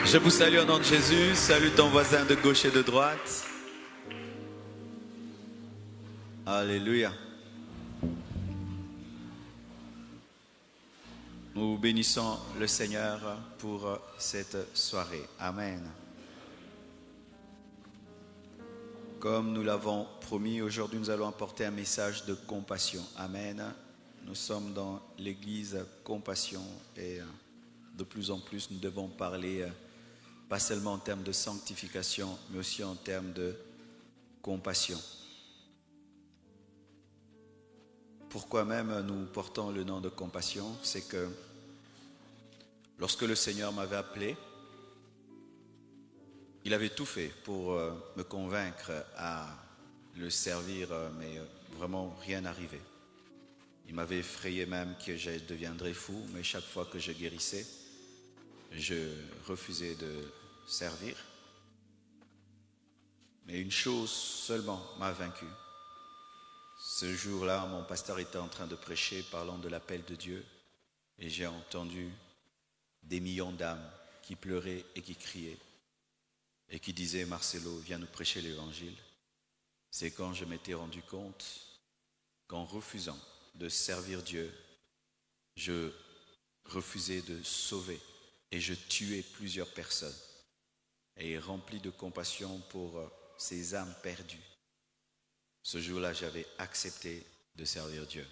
Je vous salue au nom de Jésus. Salue ton voisin de gauche et de droite. Alléluia. Nous bénissons le Seigneur pour cette soirée. Amen. Comme nous l'avons promis, aujourd'hui nous allons apporter un message de compassion. Amen. Nous sommes dans l'église Compassion et de plus en plus nous devons parler pas seulement en termes de sanctification, mais aussi en termes de compassion. Pourquoi même nous portons le nom de compassion? C'est que lorsque le Seigneur m'avait appelé, il avait tout fait pour me convaincre à le servir, mais vraiment rien n'arrivait. Il m'avait effrayé même que je deviendrais fou, mais chaque fois que je guérissais, je refusais de servir. Mais une chose seulement m'a vaincu. Ce jour-là, mon pasteur était en train de prêcher, parlant de l'appel de Dieu, et j'ai entendu des millions d'âmes qui pleuraient et qui criaient, et qui disaient « Marcelo, viens nous prêcher l'évangile ». C'est quand je m'étais rendu compte qu'en refusant de servir Dieu, je refusais de sauver et je tuais plusieurs personnes. Et rempli de compassion pour ces âmes perdues, ce jour-là, j'avais accepté de servir Dieu.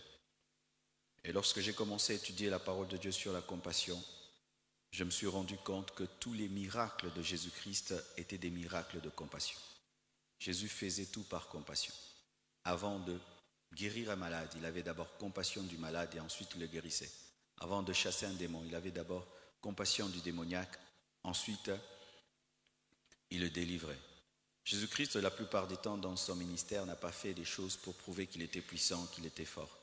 Et lorsque j'ai commencé à étudier la parole de Dieu sur la compassion, je me suis rendu compte que tous les miracles de Jésus-Christ étaient des miracles de compassion. Jésus faisait tout par compassion. Avant de guérir un malade, il avait d'abord compassion du malade et ensuite il le guérissait. Avant de chasser un démon, il avait d'abord compassion du démoniaque, ensuite il le délivrait. Jésus-Christ, la plupart du temps dans son ministère, n'a pas fait des choses pour prouver qu'il était puissant, qu'il était fort.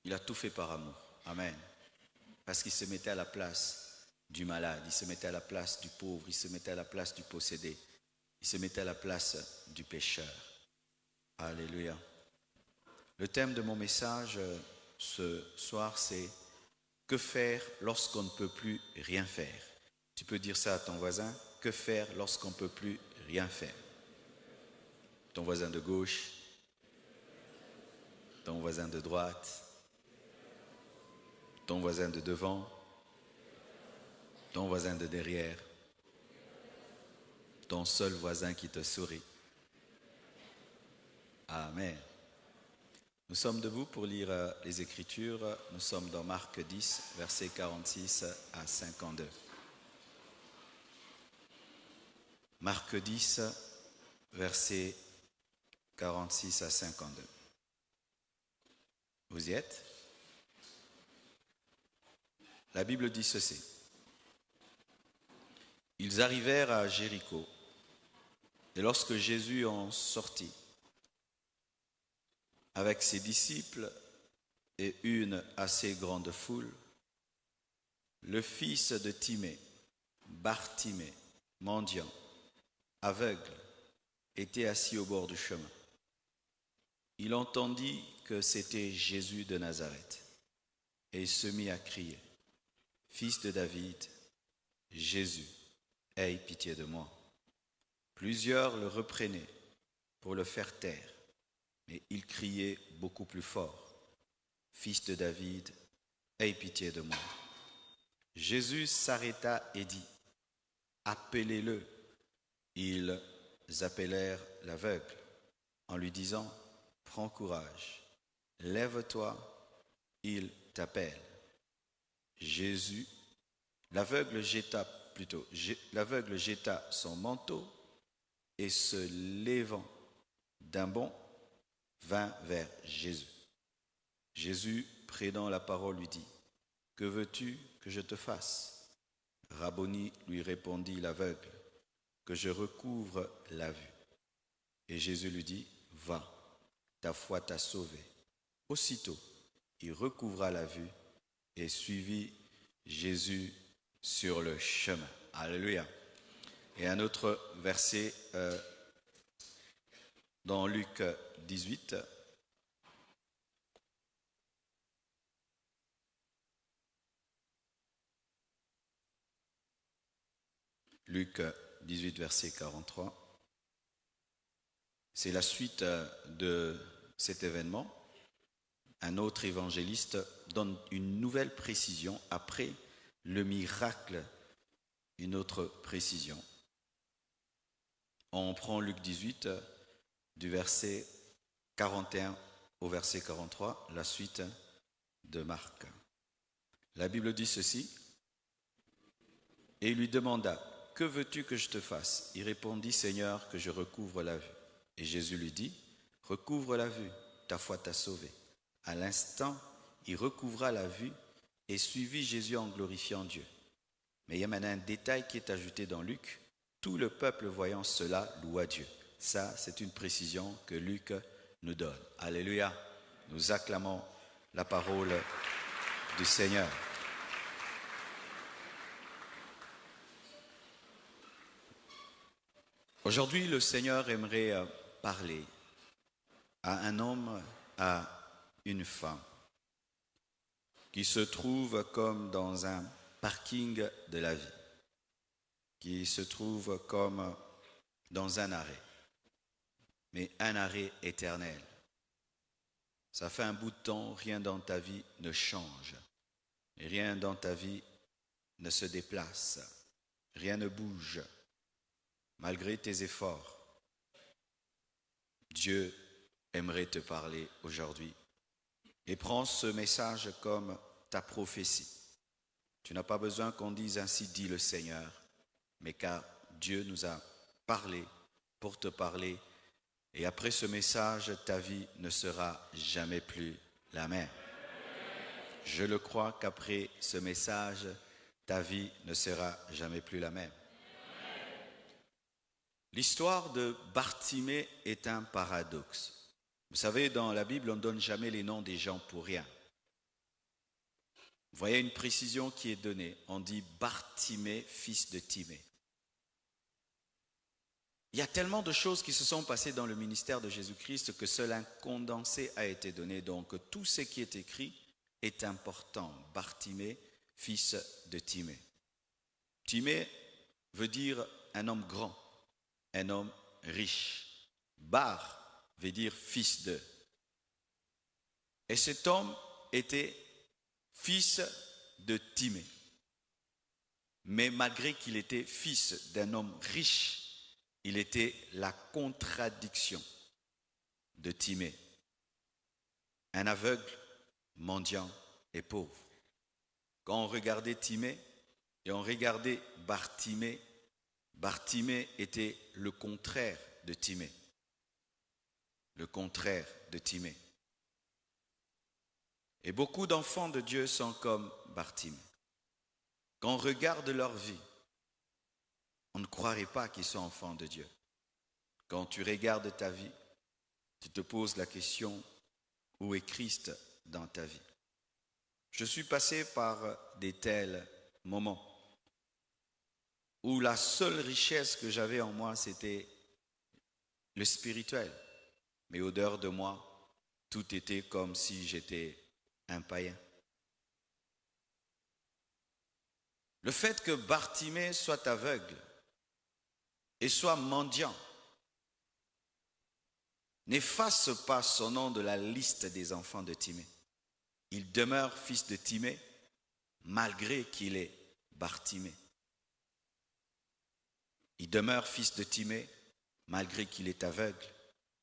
Il a tout fait par amour. Amen. Parce qu'il se mettait à la place du malade, il se mettait à la place du pauvre, il se mettait à la place du possédé, il se mettait à la place du pécheur. Alléluia. Le thème de mon message ce soir, c'est « Que faire lorsqu'on ne peut plus rien faire ?» Tu peux dire ça à ton voisin. Que faire lorsqu'on ne peut plus rien faire? Ton voisin de gauche, ton voisin de droite, ton voisin de devant, ton voisin de derrière, ton seul voisin qui te sourit. Amen. Nous sommes debout pour lire les Écritures. Nous sommes dans Marc 10, versets 46 à 52. Marc 10, versets 46 à 52. Vous y êtes? La Bible dit ceci. Ils arrivèrent à Jéricho, et lorsque Jésus en sortit, avec ses disciples et une assez grande foule, le fils de Timée, Bartimée, mendiant, aveugle, était assis au bord du chemin. Il entendit que c'était Jésus de Nazareth et il se mit à crier « Fils de David, Jésus, aie pitié de moi !» Plusieurs le reprenaient pour le faire taire, mais il criait beaucoup plus fort « Fils de David, aie pitié de moi !» Jésus s'arrêta et dit « Appelez-le !» Ils appelèrent l'aveugle en lui disant « Prends courage, lève-toi, il t'appelle. » L'aveugle jeta son manteau et se levant d'un bond, vint vers Jésus. Jésus, prenant la parole, lui dit « Que veux-tu que je te fasse ?» Rabboni, lui répondit l'aveugle, « Que je recouvre la vue. » Et Jésus lui dit, « Va, ta foi t'a sauvé. » Aussitôt, il recouvra la vue et suivit Jésus sur le chemin. Alléluia. Et un autre verset dans Luc 18. Luc 18, verset 43. C'est la suite de cet événement. Un autre évangéliste donne une nouvelle précision après le miracle, une autre précision. On prend Luc 18 du verset 41 au verset 43, la suite de Marc. La Bible dit ceci. Et il lui demanda, « Que veux-tu que je te fasse ?» Il répondit, « Seigneur, que je recouvre la vue. » Et Jésus lui dit, « Recouvre la vue, ta foi t'a sauvé. » À l'instant, il recouvra la vue et suivit Jésus en glorifiant Dieu. Mais il y a maintenant un détail qui est ajouté dans Luc. Tout le peuple voyant cela loua Dieu. Ça, c'est une précision que Luc nous donne. Alléluia. Nous acclamons la parole du Seigneur. Aujourd'hui, le Seigneur aimerait parler à un homme, à une femme, qui se trouve comme dans un parking de la vie, qui se trouve comme dans un arrêt, mais un arrêt éternel. Ça fait un bout de temps, rien dans ta vie ne change, rien dans ta vie ne se déplace, rien ne bouge. Malgré tes efforts, Dieu aimerait te parler aujourd'hui. Et prends ce message comme ta prophétie. Tu n'as pas besoin qu'on dise ainsi dit le Seigneur, mais car Dieu nous a parlé pour te parler. Et après ce message, ta vie ne sera jamais plus la même. Je le crois qu'après ce message, ta vie ne sera jamais plus la même. L'histoire de Bartimée est un paradoxe. Vous savez, dans la Bible, on ne donne jamais les noms des gens pour rien. Vous voyez une précision qui est donnée. On dit Bartimée, fils de Timée. Il y a tellement de choses qui se sont passées dans le ministère de Jésus-Christ que seul un condensé a été donné. Donc tout ce qui est écrit est important. Bartimée, fils de Timée. Timée veut dire un homme grand. Un homme riche. Bar veut dire fils de. Et cet homme était fils de Timée. Mais malgré qu'il était fils d'un homme riche, il était la contradiction de Timée. Un aveugle, mendiant et pauvre. Quand on regardait Timée et on regardait Bartimée, Bartimée était le contraire de Timée. Le contraire de Timée. Et beaucoup d'enfants de Dieu sont comme Bartimée. Quand on regarde leur vie, on ne croirait pas qu'ils sont enfants de Dieu. Quand tu regardes ta vie, tu te poses la question, où est Christ dans ta vie? Je suis passé par des tels moments où la seule richesse que j'avais en moi, c'était le spirituel. Mais au dehors de moi, tout était comme si j'étais un païen. Le fait que Bartimée soit aveugle et soit mendiant n'efface pas son nom de la liste des enfants de Timée. Il demeure fils de Timée malgré qu'il est Bartimée. Il demeure fils de Timée malgré qu'il est aveugle,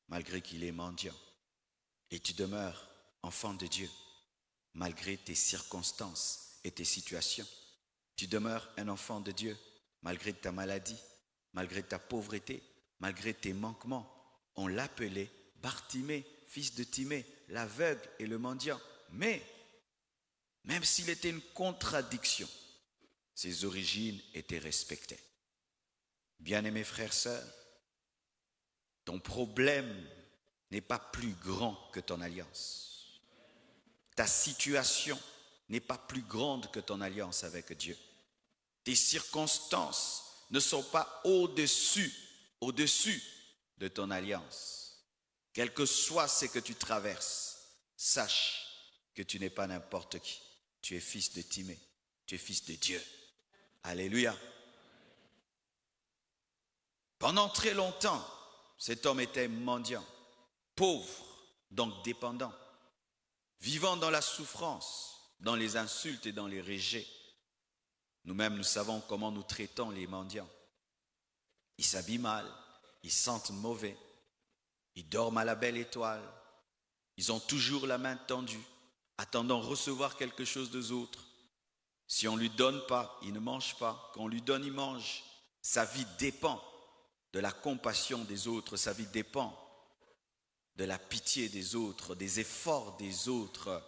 malgré qu'il est mendiant. Et tu demeures enfant de Dieu malgré tes circonstances et tes situations. Tu demeures un enfant de Dieu malgré ta maladie, malgré ta pauvreté, malgré tes manquements. On l'appelait Bartimée, fils de Timée, l'aveugle et le mendiant. Mais, même s'il était une contradiction, ses origines étaient respectées. Bien-aimés frères, sœurs, ton problème n'est pas plus grand que ton alliance. Ta situation n'est pas plus grande que ton alliance avec Dieu. Tes circonstances ne sont pas au-dessus de ton alliance. Quel que soit ce que tu traverses, sache que tu n'es pas n'importe qui. Tu es fils de Timée, tu es fils de Dieu. Alléluia. Pendant très longtemps, cet homme était mendiant, pauvre, donc dépendant, vivant dans la souffrance, dans les insultes et dans les rejets. Nous-mêmes, nous savons comment nous traitons les mendiants. Ils s'habillent mal, ils sentent mauvais, ils dorment à la belle étoile, ils ont toujours la main tendue, attendant recevoir quelque chose des autres. Si on ne lui donne pas, il ne mange pas. Quand on lui donne, il mange. Sa vie dépend de la compassion des autres, sa vie dépend de la pitié des autres, des efforts des autres,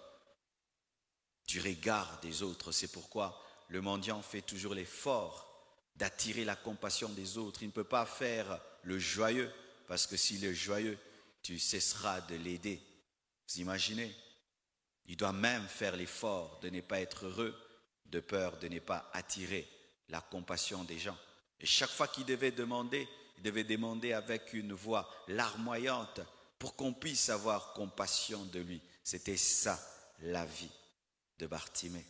du regard des autres. C'est pourquoi le mendiant fait toujours l'effort d'attirer la compassion des autres. Il ne peut pas faire le joyeux, parce que s'il est joyeux, tu cesseras de l'aider. Vous imaginez? Il doit même faire l'effort de ne pas être heureux, de peur de ne pas attirer la compassion des gens. Et chaque fois qu'il devait demander, il devait demander avec une voix larmoyante pour qu'on puisse avoir compassion de lui. C'était ça, la vie de Bartimée.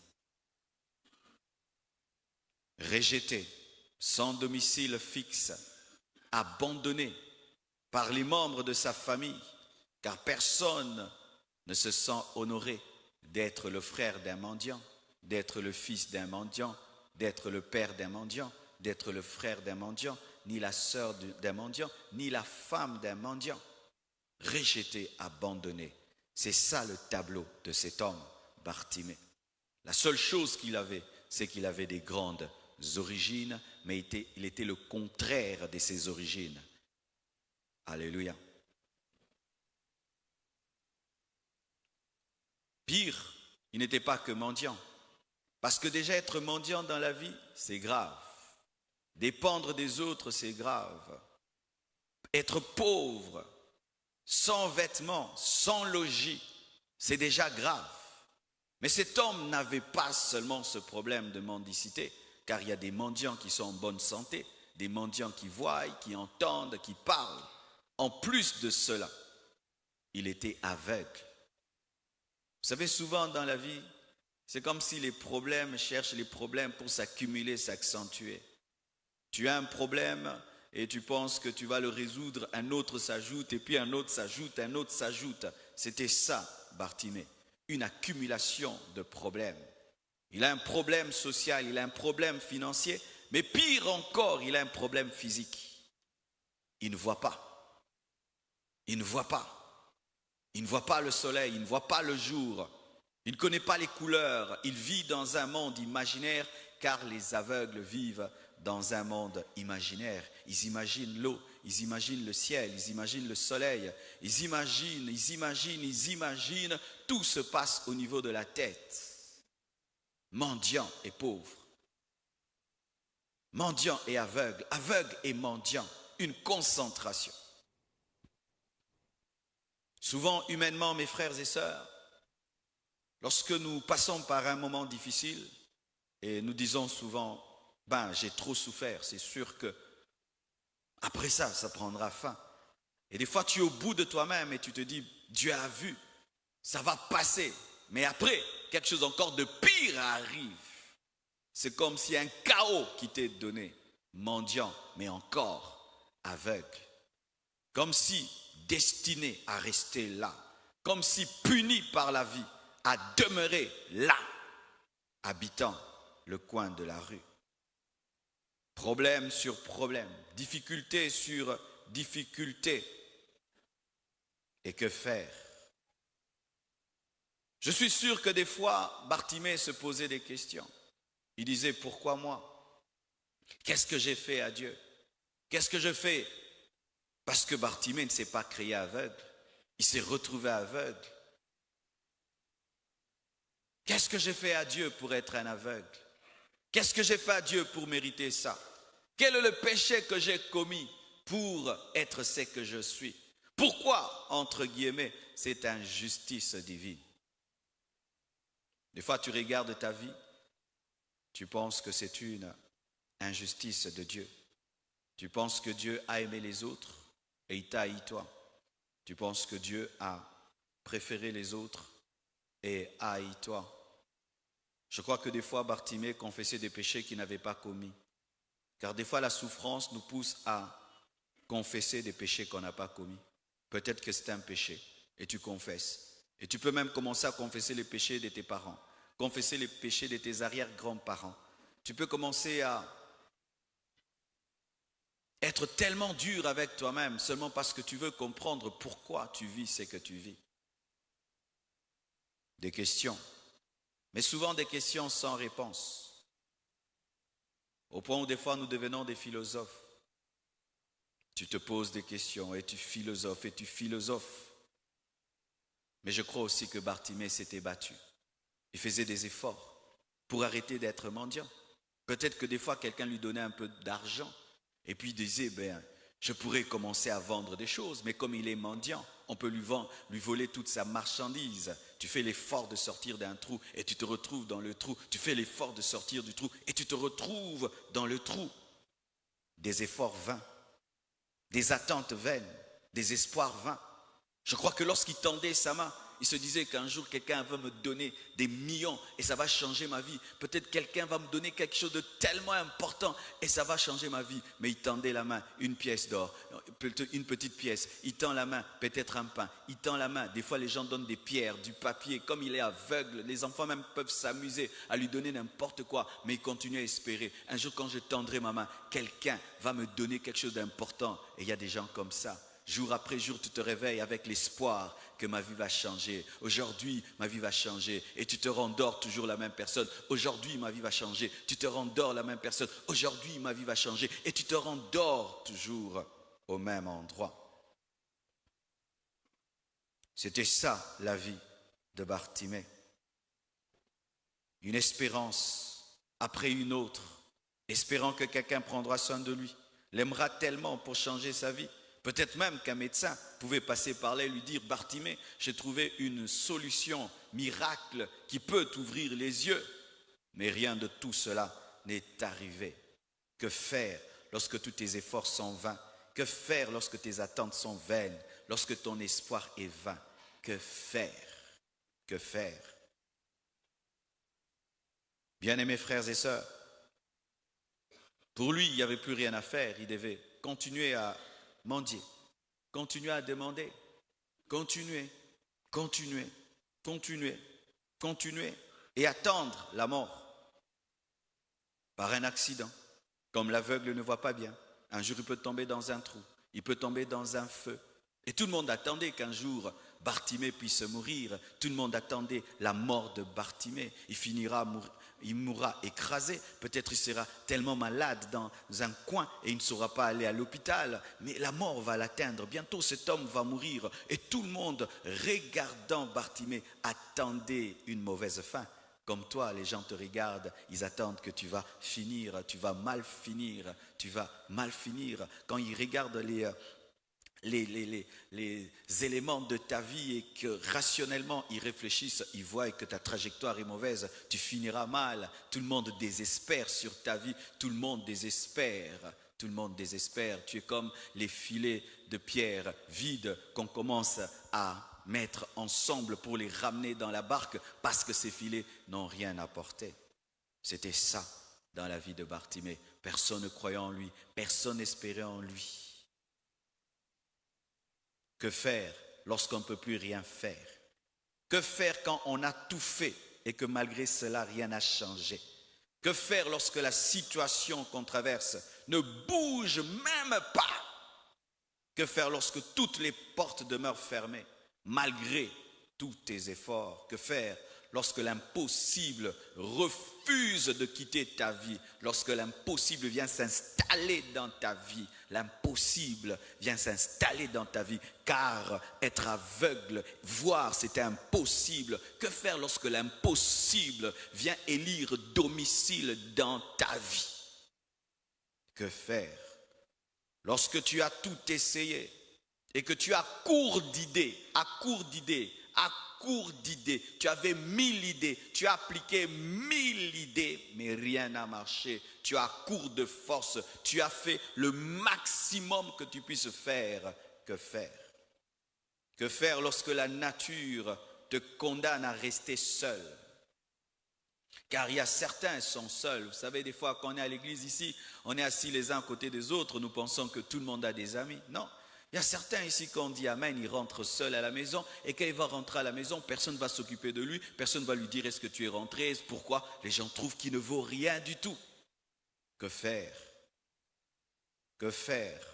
Rejeté, sans domicile fixe, abandonné par les membres de sa famille, car personne ne se sent honoré d'être le frère d'un mendiant, d'être le fils d'un mendiant, d'être le père d'un mendiant, d'être le frère d'un mendiant, ni la sœur d'un mendiant, ni la femme d'un mendiant. Rejeté, abandonné. C'est ça le tableau de cet homme, Bartimée. La seule chose qu'il avait, c'est qu'il avait des grandes origines, mais il était le contraire de ses origines. Alléluia. Pire, il n'était pas que mendiant. Parce que déjà être mendiant dans la vie, c'est grave. Dépendre des autres, c'est grave. Être pauvre, sans vêtements, sans logis, c'est déjà grave. Mais cet homme n'avait pas seulement ce problème de mendicité, car il y a des mendiants qui sont en bonne santé, des mendiants qui voient, qui entendent, qui parlent. En plus de cela, il était aveugle. Vous savez, souvent dans la vie, c'est comme si les problèmes cherchent les problèmes pour s'accumuler, s'accentuer. Tu as un problème et tu penses que tu vas le résoudre, un autre s'ajoute, et puis un autre s'ajoute, un autre s'ajoute. C'était ça, Bartimée, une accumulation de problèmes. Il a un problème social, il a un problème financier, mais pire encore, il a un problème physique. Il ne voit pas. Il ne voit pas. Il ne voit pas le soleil, il ne voit pas le jour. Il ne connaît pas les couleurs. Il vit dans un monde imaginaire, car les aveugles vivent dans un monde imaginaire. Ils imaginent l'eau, ils imaginent le ciel, ils imaginent le soleil. Ils imaginent. Tout se passe au niveau de la tête. Mendiant et pauvre. Mendiant et aveugle. Aveugle et mendiant. Une concentration. Souvent, humainement, mes frères et sœurs, lorsque nous passons par un moment difficile, et nous disons souvent, j'ai trop souffert, c'est sûr que après ça prendra fin. Et des fois, tu es au bout de toi-même et tu te dis, Dieu a vu, ça va passer. Mais après, quelque chose encore de pire arrive. C'est comme si un chaos qui t'est donné, mendiant, mais encore aveugle. Comme si destiné à rester là, comme si puni par la vie, à demeurer là, habitant le coin de la rue. Problème sur problème, difficulté sur difficulté. Et que faire? Je suis sûr que des fois, Bartimée se posait des questions. Il disait, pourquoi moi? Qu'est-ce que j'ai fait à Dieu? Qu'est-ce que je fais? Parce que Bartimée ne s'est pas créé aveugle. Il s'est retrouvé aveugle. Qu'est-ce que j'ai fait à Dieu pour être un aveugle? Qu'est-ce que j'ai fait à Dieu pour mériter ça? Quel est le péché que j'ai commis pour être ce que je suis? Pourquoi, entre guillemets, cette injustice divine? Des fois, tu regardes ta vie, tu penses que c'est une injustice de Dieu. Tu penses que Dieu a aimé les autres et il t'a haï toi. Tu penses que Dieu a préféré les autres et a haï toi. Je crois que des fois, Bartimée confessait des péchés qu'il n'avait pas commis. Car des fois, la souffrance nous pousse à confesser des péchés qu'on n'a pas commis. Peut-être que c'est un péché et tu confesses. Et tu peux même commencer à confesser les péchés de tes parents, confesser les péchés de tes arrière-grands-parents. Tu peux commencer à être tellement dur avec toi-même seulement parce que tu veux comprendre pourquoi tu vis ce que tu vis. Des questions, mais souvent des questions sans réponse. Au point où des fois nous devenons des philosophes. Tu te poses des questions et tu philosophes et tu philosophes. Mais je crois aussi que Bartimée s'était battu. Il faisait des efforts pour arrêter d'être mendiant. Peut-être que des fois quelqu'un lui donnait un peu d'argent et puis il disait, je pourrais commencer à vendre des choses, mais comme il est mendiant, on peut lui voler toute sa marchandise. Tu fais l'effort de sortir d'un trou et tu te retrouves dans le trou. Tu fais l'effort de sortir du trou et tu te retrouves dans le trou. Des efforts vains, des attentes vaines, des espoirs vains. Je crois que lorsqu'il tendait sa main, il se disait qu'un jour quelqu'un va me donner des millions et ça va changer ma vie. Peut-être quelqu'un va me donner quelque chose de tellement important et ça va changer ma vie. Mais il tendait la main, une pièce d'or, une petite pièce. Il tend la main, peut-être un pain. Il tend la main. Des fois les gens donnent des pierres, du papier. Comme il est aveugle, les enfants même peuvent s'amuser à lui donner n'importe quoi. Mais il continue à espérer. Un jour quand je tendrai ma main, quelqu'un va me donner quelque chose d'important. Et il y a des gens comme ça. Jour après jour, tu te réveilles avec l'espoir que ma vie va changer. Aujourd'hui, ma vie va changer. Et tu te rendors toujours la même personne. Aujourd'hui, ma vie va changer. Tu te rendors la même personne. Aujourd'hui, ma vie va changer. Et tu te rendors toujours au même endroit. C'était ça, la vie de Bartimée. Une espérance après une autre, espérant que quelqu'un prendra soin de lui, l'aimera tellement pour changer sa vie. Peut-être même qu'un médecin pouvait passer par là et lui dire, Bartimée, j'ai trouvé une solution miracle qui peut t'ouvrir les yeux. Mais rien de tout cela n'est arrivé. Que faire lorsque tous tes efforts sont vains? Que faire lorsque tes attentes sont vaines? Lorsque ton espoir est vain? Que faire? Que faire? Bien-aimés frères et sœurs, pour lui, il n'y avait plus rien à faire. Il devait continuer à mendier, continuer à demander, continuer et attendre la mort par un accident. Comme l'aveugle ne voit pas bien, un jour il peut tomber dans un trou, il peut tomber dans un feu. Et tout le monde attendait qu'un jour Bartimée puisse mourir. Tout le monde attendait la mort de Bartimée. Il mourra écrasé. Peut-être il sera tellement malade dans un coin et il ne saura pas aller à l'hôpital. Mais la mort va l'atteindre. Bientôt cet homme va mourir. Et tout le monde, regardant Bartimée, attendait une mauvaise fin. Comme toi, les gens te regardent, ils attendent que tu vas finir, tu vas mal finir, tu vas mal finir. Quand ils regardent les éléments de ta vie et que rationnellement ils réfléchissent, ils voient que ta trajectoire est mauvaise, tu finiras mal. Tout le monde désespère sur ta vie, tout le monde désespère. Tout le monde désespère. Tu es comme les filets de pierre vides qu'on commence à mettre ensemble pour les ramener dans la barque parce que ces filets n'ont rien apporté. C'était ça dans la vie de Bartimée. Personne ne croyait en lui, personne n'espérait en lui. Que faire lorsqu'on ne peut plus rien faire? Que faire quand on a tout fait et que malgré cela rien n'a changé? Que faire lorsque la situation qu'on traverse ne bouge même pas? Que faire lorsque toutes les portes demeurent fermées malgré tous tes efforts? Que faire lorsque l'impossible refuse de quitter ta vie? Lorsque l'impossible vient s'installer dans ta vie? L'impossible vient s'installer dans ta vie, car être aveugle, voir, c'était impossible. Que faire lorsque l'impossible vient élire domicile dans ta vie? Que faire lorsque tu as tout essayé et que tu as court d'idées, tu avais 1000 idées, tu as appliqué 1000 idées, mais rien n'a marché. Tu as court de force, tu as fait le maximum que tu puisses faire. Que faire? Que faire lorsque la nature te condamne à rester seul? Car il y a certains qui sont seuls. Vous savez, des fois, quand on est à l'église ici, on est assis les uns à côté des autres, nous pensons que tout le monde a des amis. Non. Il y a certains ici, quand on dit Amen, ils rentrent seuls à la maison. Et quand il va rentrer à la maison, personne ne va s'occuper de lui. Personne ne va lui dire, est-ce que tu es rentré? Pourquoi? Les gens trouvent qu'il ne vaut rien du tout. Que faire? Que faire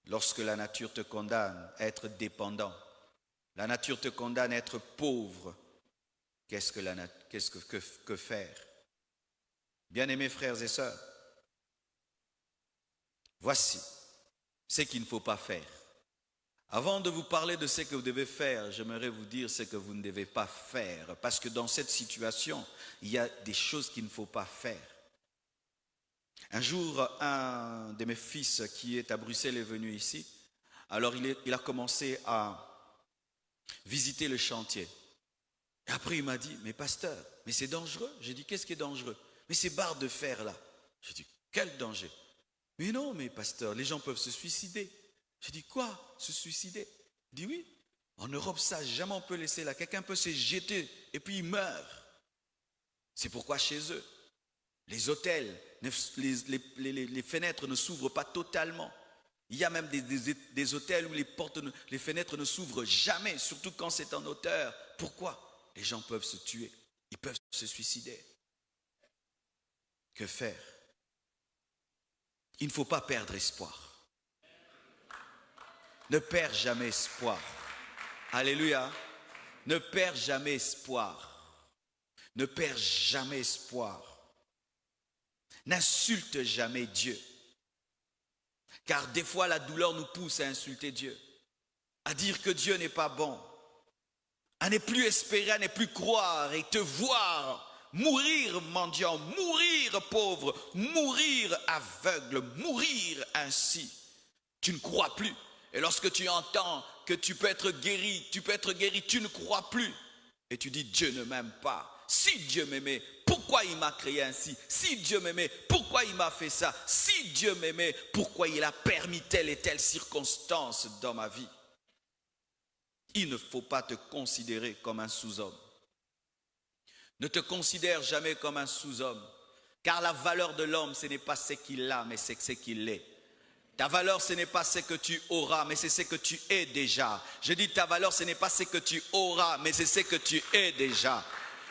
lorsque la nature te condamne à être dépendant? La nature te condamne à être pauvre. Que faire? Bien-aimés frères et sœurs, voici ce qu'il ne faut pas faire. Avant de vous parler de ce que vous devez faire, j'aimerais vous dire ce que vous ne devez pas faire. Parce que dans cette situation, il y a des choses qu'il ne faut pas faire. Un jour, un de mes fils qui est à Bruxelles est venu ici. Alors il a commencé à visiter le chantier. Et après il m'a dit, mais pasteur, mais c'est dangereux. J'ai dit, qu'est-ce qui est dangereux? Mais ces barres de fer là. J'ai dit, quel danger? Mais non, mais pasteur, les gens peuvent se suicider. J'ai dit, quoi? Se suicider? Il dit, oui. En Europe, ça, jamais on peut laisser là. Quelqu'un peut se jeter et puis il meurt. C'est pourquoi chez eux, les hôtels, les fenêtres ne s'ouvrent pas totalement. Il y a même des hôtels où les fenêtres ne s'ouvrent jamais, surtout quand c'est en hauteur. Pourquoi? Les gens peuvent se tuer, ils peuvent se suicider. Que faire? Il ne faut pas perdre espoir. Ne perds jamais espoir. Alléluia. Ne perds jamais espoir. Ne perds jamais espoir. N'insulte jamais Dieu. Car des fois la douleur nous pousse à insulter Dieu. À dire que Dieu n'est pas bon. À ne plus espérer, à ne plus croire et te voir mourir mendiant, mourir pauvre, mourir aveugle, mourir ainsi. Tu ne crois plus. Et lorsque tu entends que tu peux être guéri, tu ne crois plus. Et tu dis, Dieu ne m'aime pas. Si Dieu m'aimait, pourquoi il m'a créé ainsi? Si Dieu m'aimait, pourquoi il m'a fait ça? Si Dieu m'aimait, pourquoi il a permis telle et telle circonstance dans ma vie? Il ne faut pas te considérer comme un sous-homme. Ne te considère jamais comme un sous-homme. Car la valeur de l'homme, ce n'est pas ce qu'il a, mais c'est ce qu'il est. Ta valeur, ce n'est pas ce que tu auras, mais c'est ce que tu es déjà. Je dis ta valeur, ce n'est pas ce que tu auras, mais c'est ce que tu es déjà.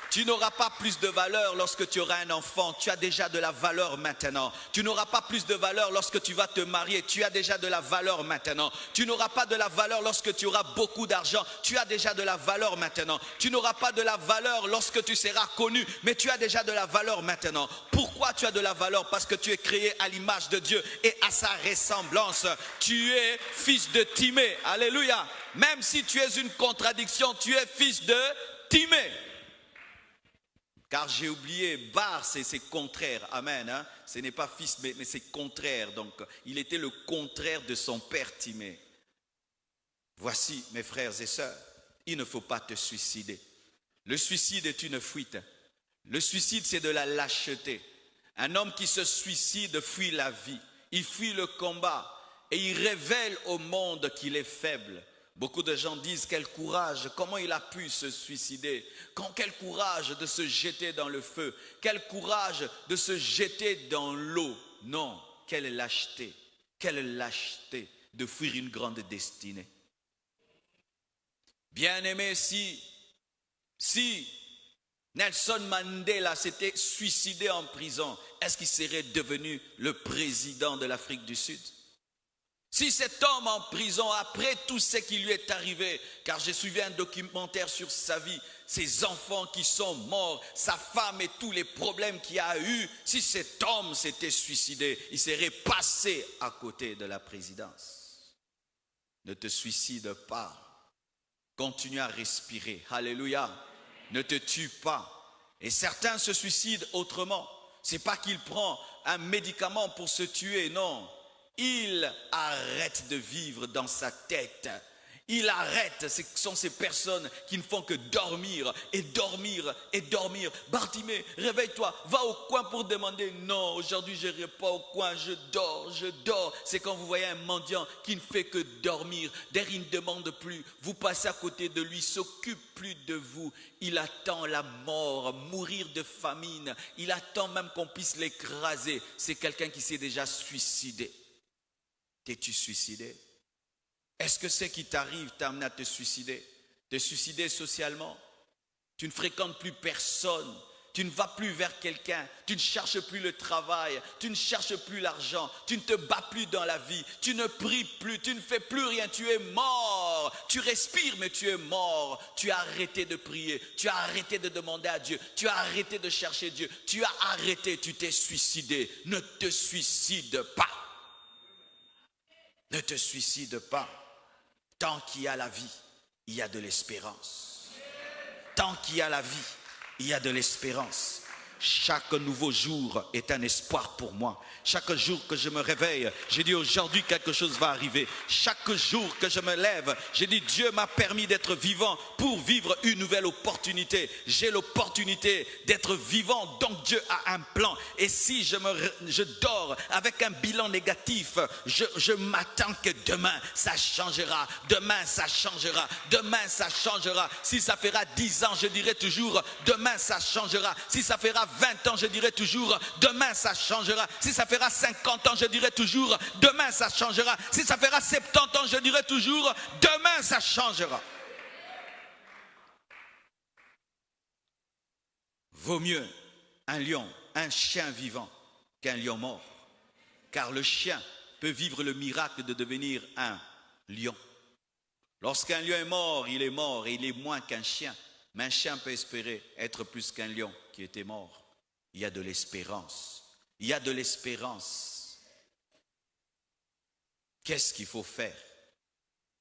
Tu n'auras pas plus de valeur lorsque tu auras un enfant, tu as déjà de la valeur maintenant. Tu n'auras pas plus de valeur lorsque tu vas te marier, tu as déjà de la valeur maintenant. Tu n'auras pas de la valeur lorsque tu auras beaucoup d'argent, tu as déjà de la valeur maintenant. Tu n'auras pas de la valeur lorsque tu seras connu, mais tu as déjà de la valeur maintenant. Pourquoi tu as de la valeur? Parce que tu es créé à l'image de Dieu et à sa ressemblance. Tu es fils de Timée, alléluia. Même si tu es une contradiction, tu es fils de Timée. Car j'ai oublié, Bar, c'est contraire. Amen. Hein? Ce n'est pas fils, mais c'est contraire. Donc, il était le contraire de son père Timée. Voici, mes frères et sœurs, il ne faut pas te suicider. Le suicide est une fuite. Le suicide, c'est de la lâcheté. Un homme qui se suicide fuit la vie. Il fuit le combat. Et il révèle au monde qu'il est faible. Beaucoup de gens disent quel courage, comment il a pu se suicider, quel courage de se jeter dans le feu, quel courage de se jeter dans l'eau. Non, quelle lâcheté de fuir une grande destinée. Bien-aimé, si Nelson Mandela s'était suicidé en prison, est-ce qu'il serait devenu le président de l'Afrique du Sud? Si cet homme en prison, après tout ce qui lui est arrivé, car j'ai suivi un documentaire sur sa vie, ses enfants qui sont morts, sa femme et tous les problèmes qu'il a eu, si cet homme s'était suicidé, il serait passé à côté de la présidence. Ne te suicide pas. Continue à respirer. Alléluia. Ne te tue pas. Et certains se suicident autrement. Ce n'est pas qu'il prend un médicament pour se tuer, non. Il arrête de vivre dans sa tête. Il arrête, ce sont ces personnes qui ne font que dormir et dormir et dormir. Bartimée, réveille-toi, va au coin pour demander. Non, aujourd'hui je n'irai pas au coin, je dors, je dors. C'est quand vous voyez un mendiant qui ne fait que dormir. D'ailleurs, il ne demande plus. Vous passez à côté de lui, il ne s'occupe plus de vous. Il attend la mort, mourir de famine. Il attend même qu'on puisse l'écraser. C'est quelqu'un qui s'est déjà suicidé. T'es-tu suicidé? Est-ce que ce qui t'arrive t'a amené à te suicider? Te suicider socialement? Tu ne fréquentes plus personne. Tu ne vas plus vers quelqu'un. Tu ne cherches plus le travail. Tu ne cherches plus l'argent. Tu ne te bats plus dans la vie. Tu ne pries plus. Tu ne fais plus rien. Tu es mort. Tu respires, mais tu es mort. Tu as arrêté de prier. Tu as arrêté de demander à Dieu. Tu as arrêté de chercher Dieu. Tu as arrêté. Tu t'es suicidé. Ne te suicide pas. Ne te suicide pas. Tant qu'il y a la vie, il y a de l'espérance. Tant qu'il y a la vie, il y a de l'espérance. Chaque nouveau jour est un espoir pour moi. Chaque jour que je me réveille, j'ai dit aujourd'hui quelque chose va arriver. Chaque jour que je me lève, j'ai dit Dieu m'a permis d'être vivant pour vivre une nouvelle opportunité. J'ai l'opportunité d'être vivant, donc Dieu a un plan. Et si je dors avec un bilan négatif, je m'attends que demain ça changera. Demain ça changera. Demain ça changera. Si ça fera 10 ans, je dirai toujours demain ça changera. Si ça fera 20 ans, je dirai toujours demain ça changera. Si ça fera 50 ans, je dirai toujours demain ça changera. Si ça fera 70 ans, je dirai toujours demain ça changera. Vaut mieux un lion, un chien vivant qu'un lion mort. Car le chien peut vivre le miracle de devenir un lion. Lorsqu'un lion est mort et il est moins qu'un chien. Mais un chien peut espérer être plus qu'un lion qui était mort. Il y a de l'espérance. Il y a de l'espérance. Qu'est-ce qu'il faut faire?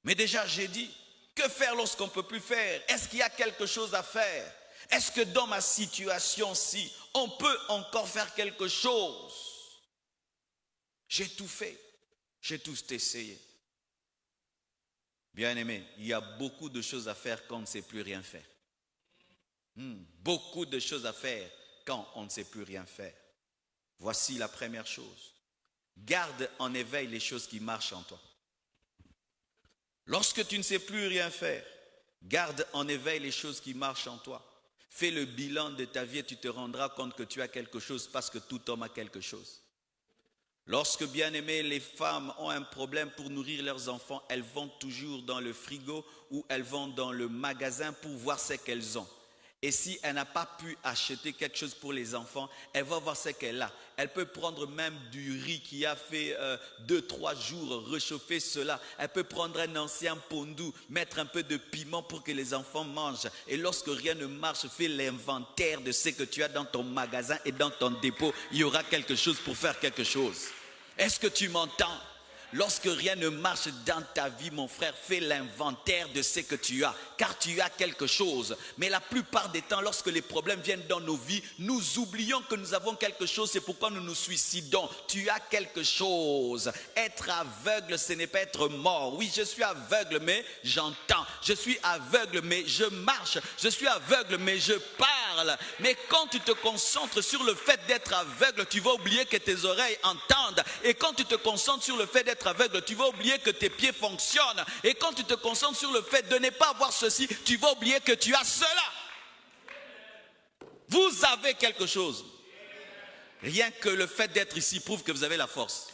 Mais déjà, j'ai dit, que faire lorsqu'on ne peut plus faire? Est-ce qu'il y a quelque chose à faire? Est-ce que dans ma situation-ci, on peut encore faire quelque chose? J'ai tout fait. J'ai tout essayé. Bien-aimé, il y a beaucoup de choses à faire quand on ne sait plus rien faire. Beaucoup de choses à faire quand on ne sait plus rien faire. Voici la première chose. Garde en éveil les choses qui marchent en toi. Lorsque tu ne sais plus rien faire, garde en éveil les choses qui marchent en toi. Fais le bilan de ta vie et tu te rendras compte que tu as quelque chose parce que tout homme a quelque chose. Lorsque, bien aimé, les femmes ont un problème pour nourrir leurs enfants, elles vont toujours dans le frigo ou elles vont dans le magasin pour voir ce qu'elles ont. Et si elle n'a pas pu acheter quelque chose pour les enfants, elle va voir ce qu'elle a. Elle peut prendre même du riz qui a fait 2-3 jours, réchauffer cela. Elle peut prendre un ancien pondou, mettre un peu de piment pour que les enfants mangent. Et lorsque rien ne marche, fais l'inventaire de ce que tu as dans ton magasin et dans ton dépôt. Il y aura quelque chose pour faire quelque chose. Est-ce que tu m'entends? Lorsque rien ne marche dans ta vie, mon frère, fais l'inventaire de ce que tu as, car tu as quelque chose. Mais la plupart des temps, lorsque les problèmes viennent dans nos vies, nous oublions que nous avons quelque chose, c'est pourquoi nous nous suicidons. Tu as quelque chose. Être aveugle, ce n'est pas être mort. Oui, je suis aveugle, mais j'entends. Je suis aveugle, mais je marche. Je suis aveugle, mais je parle. Mais quand tu te concentres sur le fait d'être aveugle, tu vas oublier que tes oreilles entendent. Et quand tu te concentres sur le fait d'être aveugle, tu vas oublier que tes pieds fonctionnent. Et quand tu te concentres sur le fait de ne pas avoir ceci, tu vas oublier que tu as cela. Vous avez quelque chose. Rien que le fait d'être ici prouve que vous avez la force.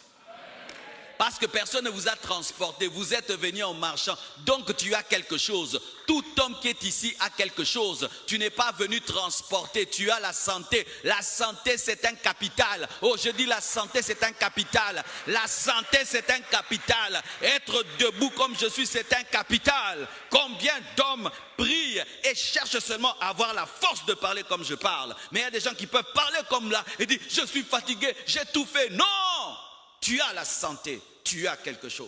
Parce que personne ne vous a transporté, vous êtes venu en marchant, donc tu as quelque chose. Tout homme qui est ici a quelque chose. Tu n'es pas venu transporter, tu as la santé. La santé, c'est un capital. Oh, je dis la santé, c'est un capital. La santé, c'est un capital. Être debout comme je suis, c'est un capital. Combien d'hommes prient et cherchent seulement à avoir la force de parler comme je parle. Mais il y a des gens qui peuvent parler comme là et dire, je suis fatigué, j'ai tout fait. Non! Tu as la santé, tu as quelque chose.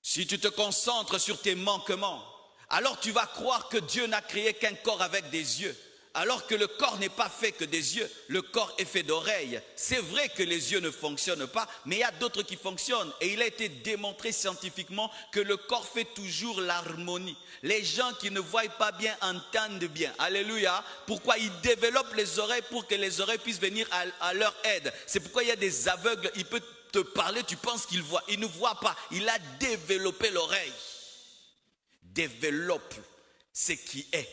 Si tu te concentres sur tes manquements, alors tu vas croire que Dieu n'a créé qu'un corps avec des yeux. Alors que le corps n'est pas fait que des yeux, le corps est fait d'oreilles. C'est vrai que les yeux ne fonctionnent pas, mais il y a d'autres qui fonctionnent. Et il a été démontré scientifiquement que le corps fait toujours l'harmonie. Les gens qui ne voient pas bien entendent bien. Alléluia. Pourquoi ils développent les oreilles pour que les oreilles puissent venir à leur aide. C'est pourquoi il y a des aveugles, il peut te parler, tu penses qu'il voit. Il ne voit pas. Il a développé l'oreille. Développe ce qui est,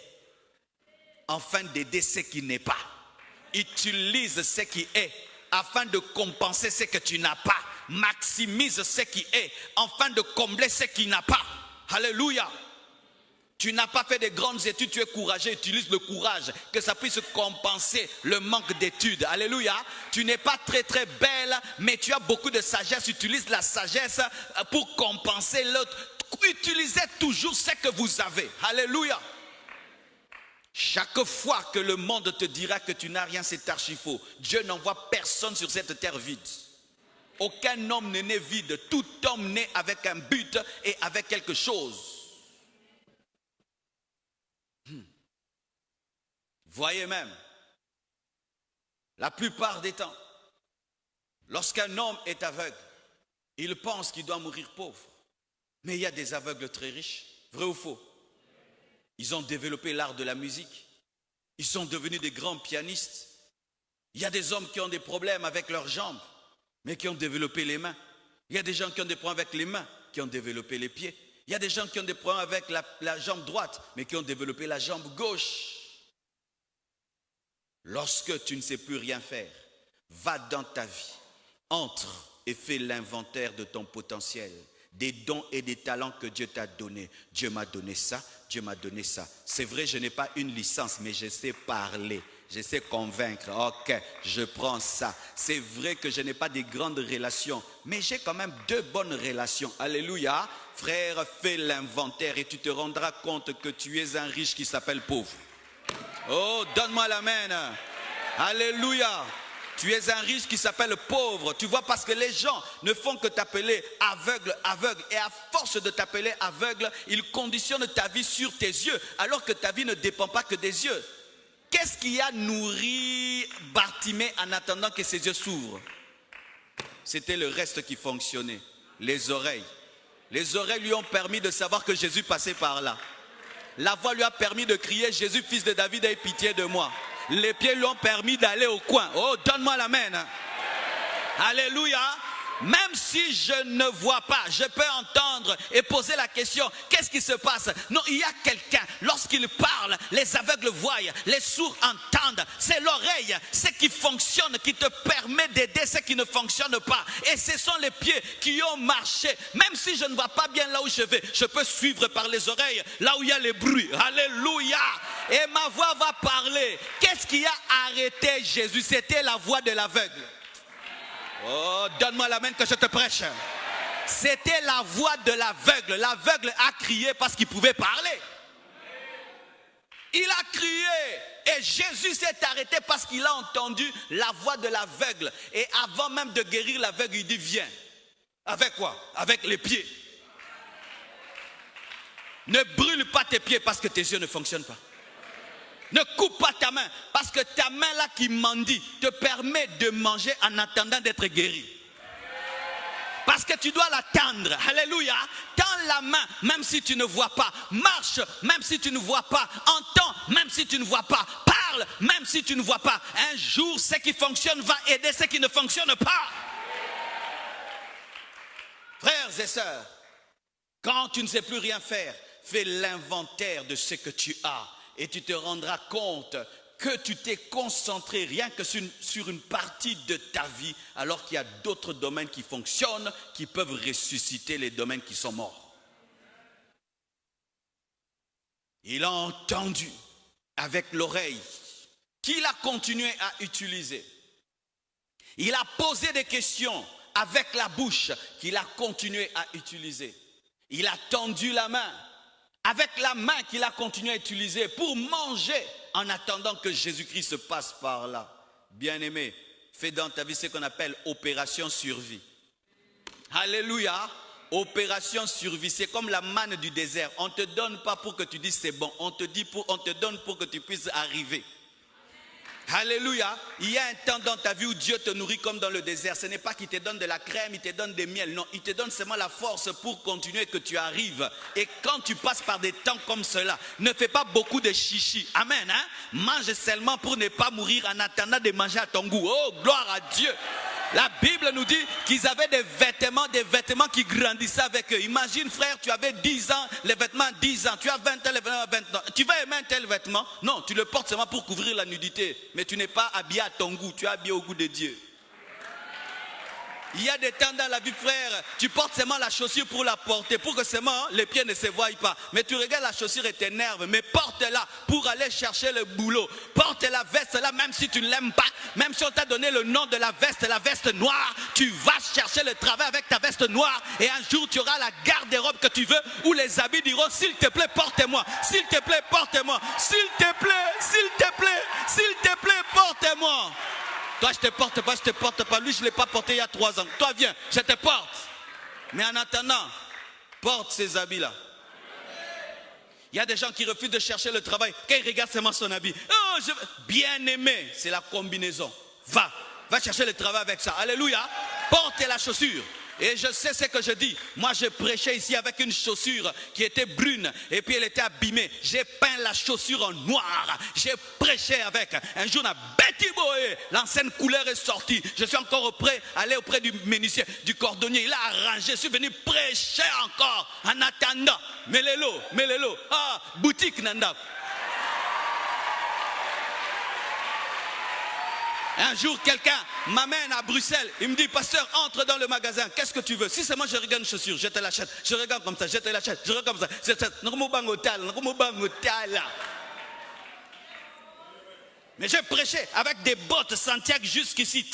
afin d'aider ce qui n'est pas. Utilise ce qui est afin de compenser ce que tu n'as pas. Maximise ce qui est afin de combler ce qui n'a pas. Alléluia. Tu n'as pas fait de grandes études, tu es courageux, utilise le courage, que ça puisse compenser le manque d'études. Alléluia. Tu n'es pas très très belle, mais tu as beaucoup de sagesse, utilise la sagesse pour compenser l'autre. Utilisez toujours ce que vous avez. Alléluia. Chaque fois que le monde te dira que tu n'as rien, c'est archi faux. Dieu n'envoie personne sur cette terre vide. Aucun homme n'est né vide. Tout homme naît avec un but et avec quelque chose. Voyez même, la plupart des temps, lorsqu'un homme est aveugle, il pense qu'il doit mourir pauvre. Mais il y a des aveugles très riches, vrai ou faux? Ils ont développé l'art de la musique. Ils sont devenus des grands pianistes. Il y a des hommes qui ont des problèmes avec leurs jambes, mais qui ont développé les mains. Il y a des gens qui ont des problèmes avec les mains, qui ont développé les pieds. Il y a des gens qui ont des problèmes avec la jambe droite, mais qui ont développé la jambe gauche. Lorsque tu ne sais plus rien faire, va dans ta vie, entre et fais l'inventaire de ton potentiel, des dons et des talents que Dieu t'a donnés. Dieu m'a donné ça, Dieu m'a donné ça. C'est vrai, je n'ai pas une licence, mais je sais parler, je sais convaincre. Ok, je prends ça. C'est vrai que je n'ai pas des grandes relations, mais j'ai quand même 2 bonnes relations. Alléluia. Frère, fais l'inventaire et tu te rendras compte que tu es un riche qui s'appelle pauvre. Oh, donne-moi l'amen. Alléluia. Tu es un riche qui s'appelle pauvre. Tu vois, parce que les gens ne font que t'appeler aveugle, aveugle. Et à force de t'appeler aveugle, ils conditionnent ta vie sur tes yeux. Alors que ta vie ne dépend pas que des yeux. Qu'est-ce qui a nourri Bartimée en attendant que ses yeux s'ouvrent? C'était le reste qui fonctionnait. Les oreilles. Les oreilles lui ont permis de savoir que Jésus passait par là. La voix lui a permis de crier: Jésus, fils de David, aie pitié de moi. Les pieds lui ont permis d'aller au coin. Oh, donne-moi l'amen. Alléluia. Même si je ne vois pas, je peux entendre et poser la question: qu'est-ce qui se passe? Non, il y a quelqu'un, lorsqu'il parle, les aveugles voient, les sourds entendent. C'est l'oreille, ce qui fonctionne, qui te permet d'aider ce qui ne fonctionne pas. Et ce sont les pieds qui ont marché. Même si je ne vois pas bien là où je vais, je peux suivre par les oreilles, là où il y a les bruits. Alléluia. Et ma voix va parler. Qu'est-ce qui a arrêté Jésus? C'était la voix de l'aveugle. Oh, donne-moi la main que je te prêche. C'était la voix de l'aveugle. L'aveugle a crié parce qu'il pouvait parler. Il a crié et Jésus s'est arrêté parce qu'il a entendu la voix de l'aveugle. Et avant même de guérir l'aveugle, il dit: viens. Avec quoi? Avec les pieds. Ne brûle pas tes pieds parce que tes yeux ne fonctionnent pas. Ne coupe pas ta main, parce que ta main là qui mendie te permet de manger en attendant d'être guéri. Parce que tu dois la tendre. Alléluia. Tends la main même si tu ne vois pas. Marche même si tu ne vois pas. Entends même si tu ne vois pas. Parle même si tu ne vois pas. Un jour, ce qui fonctionne va aider ce qui ne fonctionne pas. Frères et sœurs, quand tu ne sais plus rien faire, fais l'inventaire de ce que tu as. Et tu te rendras compte que tu t'es concentré rien que sur une partie de ta vie, alors qu'il y a d'autres domaines qui fonctionnent, qui peuvent ressusciter les domaines qui sont morts. Il a entendu avec l'oreille qu'il a continué à utiliser. Il a posé des questions avec la bouche qu'il a continué à utiliser. Il a tendu la main avec la main qu'il a continué à utiliser pour manger en attendant que Jésus-Christ se passe par là. Bien-aimé, fais dans ta vie ce qu'on appelle opération survie. Alléluia. Opération survie, c'est comme la manne du désert. On ne te donne pas pour que tu dises c'est bon. On te donne pour que tu puisses arriver. Alléluia. Il y a un temps dans ta vie où Dieu te nourrit comme dans le désert. Ce n'est pas qu'il te donne de la crème, il te donne des miels. Non, il te donne seulement la force pour continuer que tu arrives. Et quand tu passes par des temps comme cela, ne fais pas beaucoup de chichi. Amen. Hein? Mange seulement pour ne pas mourir en attendant de manger à ton goût. Oh, gloire à Dieu. La Bible nous dit qu'ils avaient des vêtements qui grandissaient avec eux. Imagine, frère, tu avais 10 ans, les vêtements 10 ans. Tu as 20 ans, les vêtements 20 ans. Tu vas aimer un tel vêtement? Non, tu le portes seulement pour couvrir la nudité. Mais tu n'es pas habillé à ton goût, tu es habillé au goût de Dieu. Il y a des temps dans la vie, frère, tu portes seulement la chaussure pour la porter, pour que seulement les pieds ne se voient pas. Mais tu regardes la chaussure et t'énerve, mais porte-la pour aller chercher le boulot. Porte la veste là, même si tu ne l'aimes pas, même si on t'a donné le nom de la veste noire, tu vas chercher le travail avec ta veste noire et un jour tu auras la garde-robe que tu veux où les habits diront, s'il te plaît, porte-moi, s'il te plaît, porte-moi, s'il te plaît, s'il te plaît, s'il te plaît, porte-moi. Toi, je te porte pas, je te porte pas. Lui, je ne l'ai pas porté il y a 3 ans. Toi, viens, je te porte. Mais en attendant, porte ces habits-là. Il y a des gens qui refusent de chercher le travail. Quand ils regardent seulement son habit. Oh, bien aimé, c'est la combinaison. Va chercher le travail avec ça. Alléluia. Porte la chaussure. Et je sais ce que je dis. Moi, je prêchais ici avec une chaussure qui était brune et puis elle était abîmée. J'ai peint la chaussure en noir. J'ai prêché avec. Un jour, on a Betty Boé. L'ancienne couleur est sortie. Je suis encore allé auprès du menuisier, du cordonnier. Il a arrangé. Je suis venu prêcher encore en attendant. Melelo. Ah, boutique Nanda. Un jour, quelqu'un m'amène à Bruxelles. Il me dit, pasteur, entre dans le magasin. Qu'est-ce que tu veux? Si c'est moi, je regarde une chaussure, je te l'achète. Je regarde comme ça, je te l'achète. Je regarde comme ça, je te l'achète. Mais j'ai prêché avec des bottes Santiago jusqu'ici.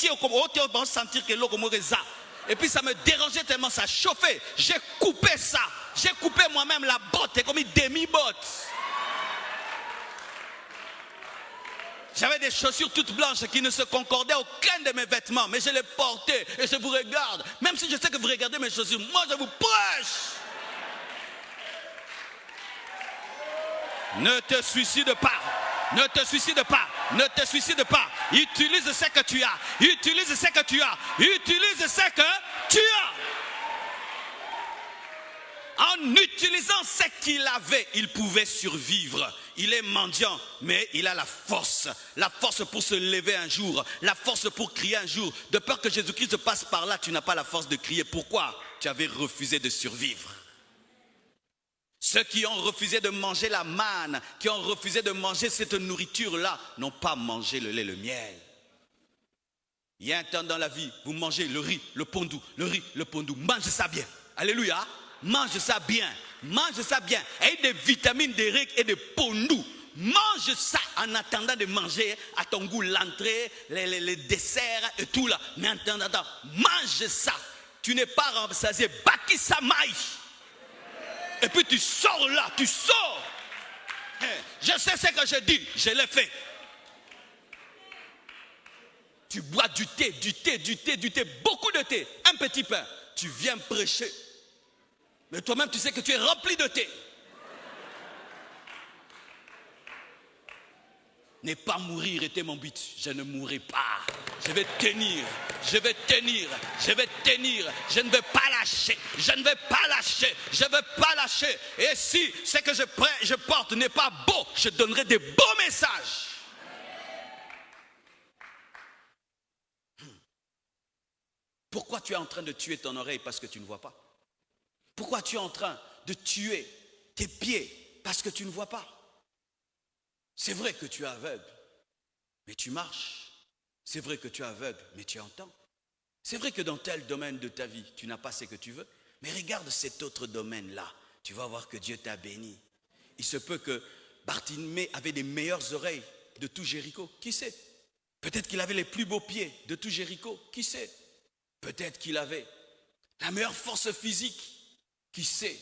Et puis ça me dérangeait tellement, ça chauffait. J'ai coupé ça. J'ai coupé moi-même la botte, et comme une demi-botte. J'avais des chaussures toutes blanches qui ne se concordaient à aucun de mes vêtements. Mais je les portais et je vous regarde. Même si je sais que vous regardez mes chaussures, moi je vous prêche. Ne te suicide pas. Ne te suicide pas. Ne te suicide pas. Utilise ce que tu as. Utilise ce que tu as. Utilise ce que tu as. En utilisant ce qu'il avait, il pouvait survivre. Il est mendiant, mais il a la force pour se lever un jour, la force pour crier un jour. De peur que Jésus-Christ passe par là, tu n'as pas la force de crier. Pourquoi? Tu avais refusé de survivre. Ceux qui ont refusé de manger la manne, qui ont refusé de manger cette nourriture-là, n'ont pas mangé le lait, le miel. Il y a un temps dans la vie, vous mangez le riz, le pondou, mange ça bien. Alléluia. Mange ça bien, et des vitamines, des riz et des pondous. Mange ça en attendant de manger à ton goût l'entrée, les desserts et tout là. Mais en attendant, mange ça. Tu n'es pas remplacé, baki samai. Et puis tu sors là, tu sors. Je sais ce que je dis, je l'ai fait. Tu bois du thé, beaucoup de thé, un petit pain. Tu viens prêcher. Mais toi-même, tu sais que tu es rempli de thé. Ne pas mourir était mon but. Je ne mourrai pas. Je vais tenir. Je ne vais pas lâcher. Et si ce que je porte n'est pas beau, je donnerai des beaux messages. Pourquoi tu es en train de tuer ton oreille parce que tu ne vois pas? Pourquoi tu es en train de tuer tes pieds parce que tu ne vois pas? C'est vrai que tu es aveugle, mais tu marches. C'est vrai que tu es aveugle, mais tu entends. C'est vrai que dans tel domaine de ta vie, tu n'as pas ce que tu veux. Mais regarde cet autre domaine-là. Tu vas voir que Dieu t'a béni. Il se peut que Bartimée avait les meilleures oreilles de tout Jéricho. Qui sait? Peut-être qu'il avait les plus beaux pieds de tout Jéricho. Qui sait? Peut-être qu'il avait la meilleure force physique. Qui sait?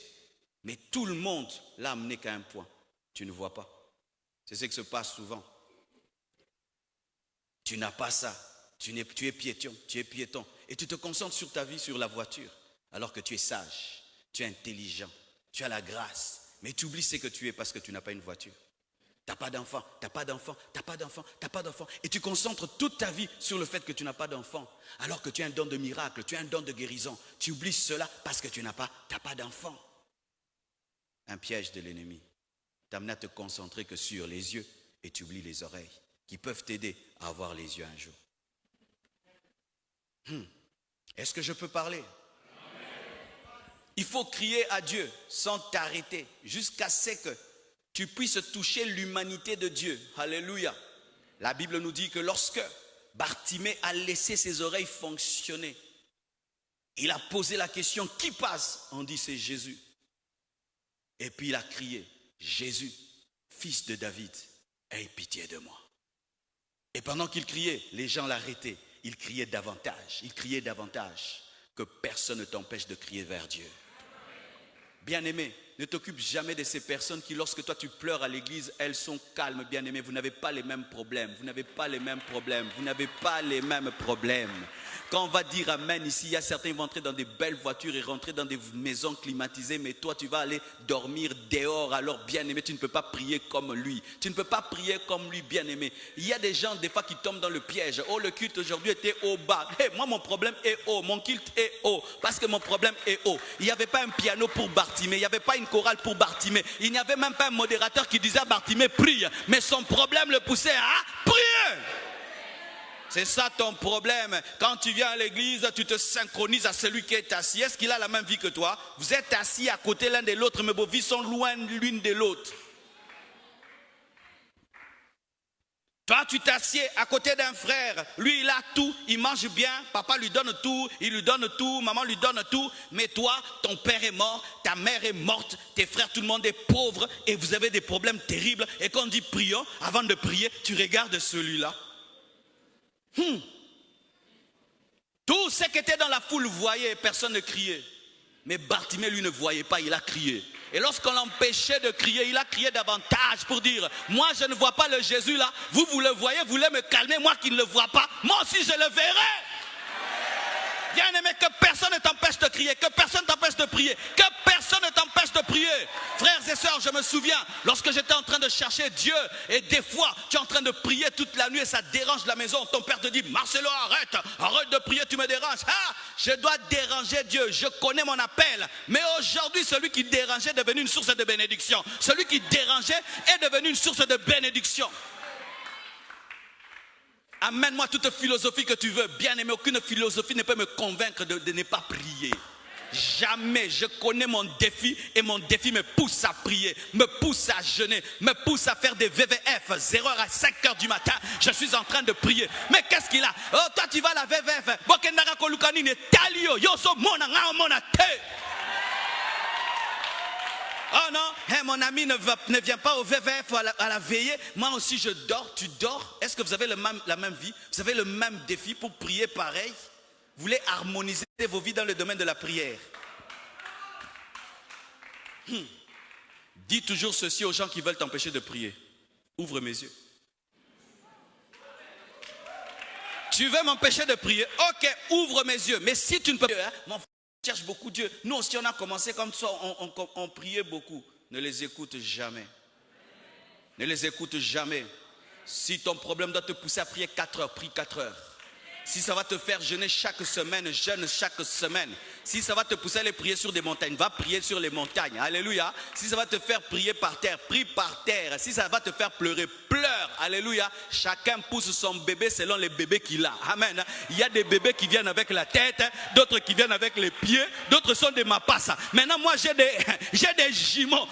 Mais tout le monde l'a amené qu'à un point. Tu ne vois pas. C'est ce qui se passe souvent. Tu n'as pas ça. Tu es piéton. Et tu te concentres sur ta vie, sur la voiture. Alors que tu es sage, tu es intelligent, tu as la grâce. Mais tu oublies ce que tu es parce que tu n'as pas une voiture. T'as pas d'enfant, t'as pas d'enfant, t'as pas d'enfant, t'as pas d'enfant. Et tu concentres toute ta vie sur le fait que tu n'as pas d'enfant. Alors que tu as un don de miracle, tu as un don de guérison. Tu oublies cela parce que tu n'as pas d'enfant. Un piège de l'ennemi. T'amène à te concentrer que sur les yeux et tu oublies les oreilles qui peuvent t'aider à avoir les yeux un jour. Est-ce que je peux parler? Il faut crier à Dieu sans t'arrêter jusqu'à ce que tu puisses toucher l'humanité de Dieu. Alléluia. La Bible nous dit que lorsque Bartimée a laissé ses oreilles fonctionner, il a posé la question, qui passe? On dit c'est Jésus. Et puis il a crié, Jésus, fils de David, aie pitié de moi. Et pendant qu'il criait, les gens l'arrêtaient. Il criait davantage, que personne ne t'empêche de crier vers Dieu. Bien-aimé, ne t'occupe jamais de ces personnes qui, lorsque toi tu pleures à l'église, elles sont calmes, bien-aimé. Vous n'avez pas les mêmes problèmes, Quand on va dire amen ici, il y a certains qui vont entrer dans des belles voitures et rentrer dans des maisons climatisées, mais toi tu vas aller dormir dehors. Alors bien-aimé, tu ne peux pas prier comme lui. Bien-aimé. Il y a des gens des fois qui tombent dans le piège. Oh, le culte aujourd'hui était au bas. Hey, moi mon problème est haut, mon culte est haut, parce que mon problème est haut. Il n'y avait pas un piano pour Bartimée, il n'y avait pas une chorale pour Bartimée, il n'y avait même pas un modérateur qui disait à Bartimée prie, mais son problème le poussait à prier. C'est ça ton problème. Quand tu viens à l'église, tu te synchronises à celui qui est assis. Est-ce qu'il a la même vie que toi? Vous êtes assis à côté l'un de l'autre, mais vos vies sont loin l'une de l'autre. Toi, tu t'assieds à côté d'un frère. Lui, il a tout, il mange bien. Papa lui donne tout, il lui donne tout, maman lui donne tout. Mais toi, ton père est mort, ta mère est morte, tes frères, tout le monde est pauvre et vous avez des problèmes terribles. Et quand on dit prions, avant de prier, tu regardes celui-là. Tous ceux qui étaient dans la foule voyaient, personne ne criait. Mais Bartimée, lui, ne voyait pas, il a crié. Et lorsqu'on l'empêchait de crier, il a crié davantage pour dire, moi je ne vois pas le Jésus là, vous le voyez, vous voulez me calmer, moi qui ne le vois pas, moi aussi je le verrai. Bien-aimé, que personne ne t'empêche de crier, que personne ne t'empêche de prier, que personne ne t'empêche de prier. Frères et sœurs, je me souviens, lorsque j'étais en train de chercher Dieu, et des fois, tu es en train de prier toute la nuit et ça dérange la maison. Ton père te dit, Marcelo, arrête de prier, tu me déranges. Ah, je dois déranger Dieu, je connais mon appel. Mais aujourd'hui, celui qui dérangeait est devenu une source de bénédiction. Celui qui dérangeait est devenu une source de bénédiction. Amène-moi toute philosophie que tu veux. Bien aimé, aucune philosophie ne peut me convaincre de ne pas prier. Jamais. Je connais mon défi et mon défi me pousse à prier, me pousse à jeûner, me pousse à faire des VVF. 0h à 5h du matin, je suis en train de prier. Mais qu'est-ce qu'il a? Oh, toi tu vas à la VVF. Oh non, mon ami ne vient pas au VVF à la veillée. Moi aussi je dors, tu dors. Est-ce que vous avez la même vie? Vous avez le même défi pour prier pareil? Vous voulez harmoniser vos vies dans le domaine de la prière. Dis toujours ceci aux gens qui veulent t'empêcher de prier. Ouvre mes yeux. Tu veux m'empêcher de prier? Ok, ouvre mes yeux. Mais si tu ne peux pas, mon frère cherche beaucoup Dieu. Nous aussi on a commencé comme ça, on priait beaucoup. Ne les écoute jamais. Ne les écoute jamais. Si ton problème doit te pousser à prier 4 heures, prie 4 heures. Si ça va te faire jeûner chaque semaine, jeûne chaque semaine. Si ça va te pousser à aller prier sur des montagnes, va prier sur les montagnes. Alléluia. Si ça va te faire prier par terre, prie par terre. Si ça va te faire pleurer, pleure. Alléluia. Chacun pousse son bébé selon les bébés qu'il a. Amen. Il y a des bébés qui viennent avec la tête, d'autres qui viennent avec les pieds, d'autres sont des mapassa. Maintenant, moi, j'ai des jumeaux.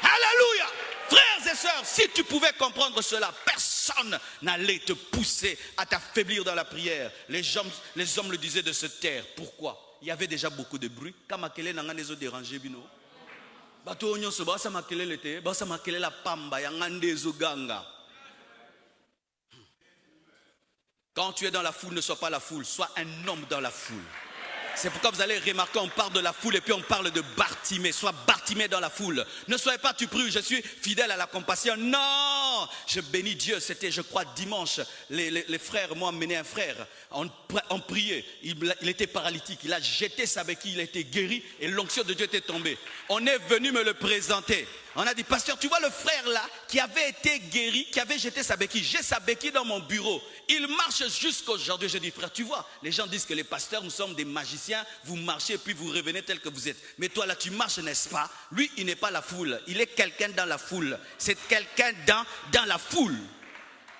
Alléluia. Frères et sœurs, si tu pouvais comprendre cela, personne n'allait te pousser à t'affaiblir dans la prière. Les hommes le disaient de se taire. Pourquoi? Il y avait déjà beaucoup de bruit. Quand Makele n'a pas dérangé, bino. Quand tu es dans la foule, ne sois pas la foule, sois un homme dans la foule. C'est pourquoi vous allez remarquer, on parle de la foule et puis on parle de Bartimée. Sois Bartimée dans la foule. Ne soyez pas, tu pries, je suis fidèle à la compassion. Non, Non, je bénis Dieu. C'était, je crois, dimanche. Les frères m'ont amené un frère. On priait. Il était paralytique. Il a jeté sa béquille. Il a été guéri. Et l'onction de Dieu était tombée. On est venu me le présenter. On a dit, pasteur, tu vois le frère là qui avait été guéri, qui avait jeté sa béquille. J'ai sa béquille dans mon bureau. Il marche jusqu'aujourd'hui. Je dis, frère, tu vois, les gens disent que les pasteurs, nous sommes des magiciens. Vous marchez puis vous revenez tel que vous êtes. Mais toi là, tu marches, n'est-ce pas? Lui, il n'est pas la foule. Il est quelqu'un dans la foule. C'est quelqu'un dans la foule.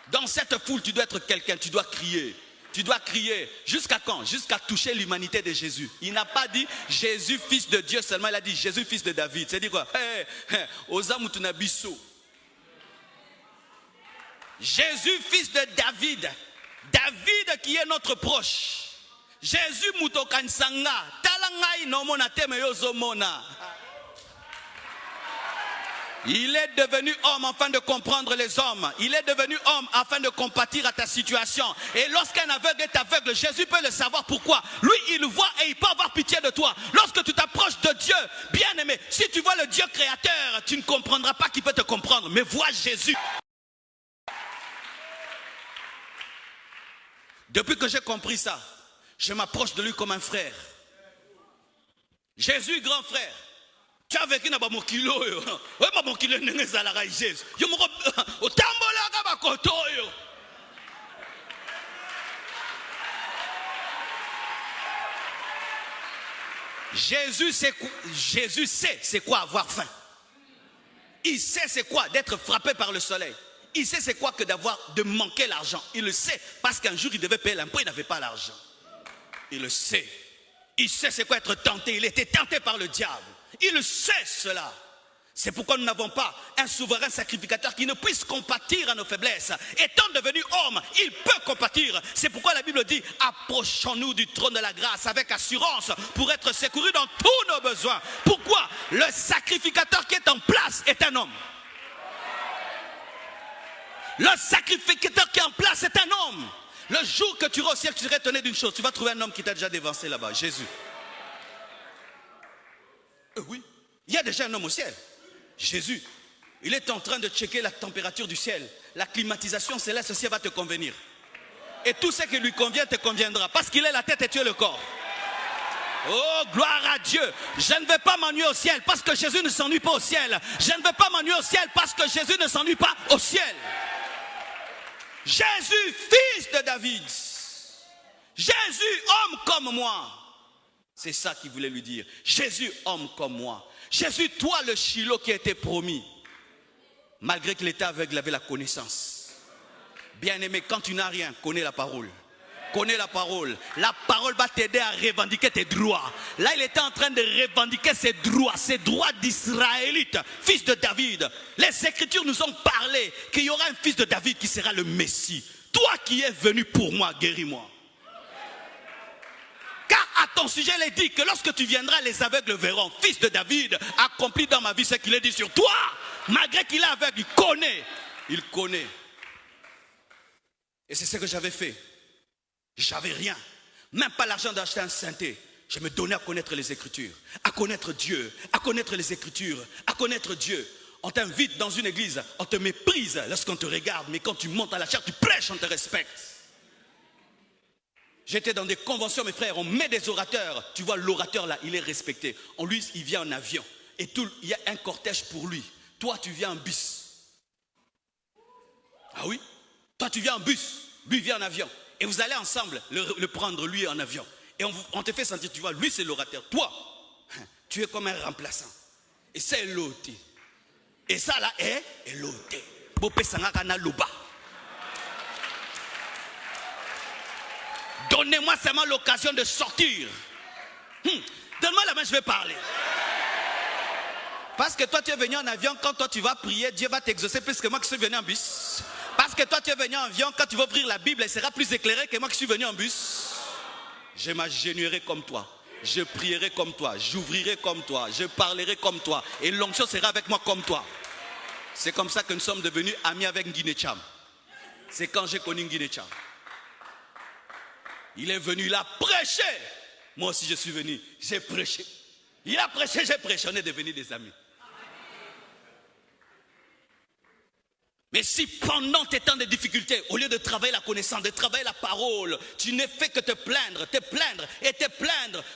Dans cette foule, tu dois être quelqu'un. Tu dois crier. Tu dois crier. Jusqu'à quand? Jusqu'à toucher l'humanité de Jésus. Il n'a pas dit Jésus, fils de Dieu seulement. Il a dit Jésus, fils de David. C'est dit quoi? Jésus, fils de David. David qui est notre proche. Jésus, mutokansanga. Talangai no mona teme yozomona. Il est devenu homme afin de comprendre les hommes. Il est devenu homme afin de compatir à ta situation. Et lorsqu'un aveugle est aveugle, Jésus peut le savoir pourquoi. Lui, il voit et il peut avoir pitié de toi. Lorsque tu t'approches de Dieu, bien aimé, si tu vois le Dieu créateur, tu ne comprendras pas qui peut te comprendre. Mais vois Jésus. Depuis que j'ai compris ça, je m'approche de lui comme un frère. Jésus, grand frère. Tu as vécu dans mon kilo. Oui, mon kilo n'est pas la Jésus. Je me au tambola ba koto yo. Jésus sait c'est quoi avoir faim. Il sait c'est quoi d'être frappé par le soleil. Il sait c'est quoi que de manquer l'argent. Il le sait parce qu'un jour il devait payer l'impôt, il n'avait pas l'argent. Il le sait. Il sait c'est quoi être tenté. Il était tenté par le diable. Il sait cela. C'est pourquoi nous n'avons pas un souverain sacrificateur qui ne puisse compatir à nos faiblesses. Étant devenu homme, il peut compatir. C'est pourquoi la Bible dit, approchons-nous du trône de la grâce avec assurance pour être secourus dans tous nos besoins. Pourquoi? Le sacrificateur qui est en place est un homme. Le sacrificateur qui est en place est un homme. Le jour que tu iras au ciel, tu seras étonné d'une chose. Tu vas trouver un homme qui t'a déjà dévancé là-bas, Jésus. Oui, il y a déjà un homme au ciel. Jésus, il est en train de checker la température du ciel. La climatisation céleste, ceci va te convenir. Et tout ce qui lui convient te conviendra. Parce qu'il est la tête et tu es le corps. Oh, gloire à Dieu. Je ne vais pas m'ennuyer au ciel parce que Jésus ne s'ennuie pas au ciel. Je ne vais pas m'ennuyer au ciel parce que Jésus ne s'ennuie pas au ciel. Jésus, fils de David. Jésus, homme comme moi. C'est ça qu'il voulait lui dire. Jésus, homme comme moi. Jésus, toi le Shiloh qui a été promis. Malgré qu'il était aveugle, il avait la connaissance. Bien-aimé, quand tu n'as rien, connais la parole. Connais la parole. La parole va t'aider à revendiquer tes droits. Là, il était en train de revendiquer ses droits d'Israélite, fils de David. Les Écritures nous ont parlé qu'il y aura un fils de David qui sera le Messie. Toi qui es venu pour moi, guéris-moi. Car à ton sujet, il est dit que lorsque tu viendras, les aveugles verront. Fils de David, accompli dans ma vie ce qu'il est dit sur toi. Malgré qu'il est aveugle, il connaît. Il connaît. Et c'est ce que j'avais fait. J'avais rien. Même pas l'argent d'acheter un synthé. Je me donnais à connaître les Écritures. À connaître Dieu. À connaître les Écritures. À connaître Dieu. On t'invite dans une église. On te méprise lorsqu'on te regarde. Mais quand tu montes à la chair, tu prêches, on te respecte. J'étais dans des conventions, mes frères, on met des orateurs. Tu vois, l'orateur là, il est respecté. Lui, il vient en avion. Et il y a un cortège pour lui. Toi, tu viens en bus. Ah oui? Toi, tu viens en bus. Lui, vient en avion. Et vous allez ensemble le prendre, lui, en avion. Et on te fait sentir, tu vois, lui, c'est l'orateur. Toi, tu es comme un remplaçant. Et c'est l'autre. Et ça là est l'autre. Bopé Sangakana Loba. Donnez-moi seulement l'occasion de sortir. Donne-moi la main, je vais parler. Parce que toi tu es venu en avion, quand toi tu vas prier, Dieu va t'exaucer plus que moi qui suis venu en bus. Parce que toi tu es venu en avion, quand tu vas ouvrir la Bible, elle sera plus éclairée que moi qui suis venu en bus. Je m'agenouillerai comme toi. Je prierai comme toi. J'ouvrirai comme toi. Je parlerai comme toi. Et l'onction sera avec moi comme toi. C'est comme ça que nous sommes devenus amis avec Nguiné Cham. C'est quand j'ai connu Nguiné Cham. Il est venu, il a prêché. Moi aussi je suis venu, j'ai prêché. Il a prêché, j'ai prêché. On est devenus des amis. Mais si pendant tes temps de difficulté, au lieu de travailler la connaissance, de travailler la parole, tu ne fais que te plaindre,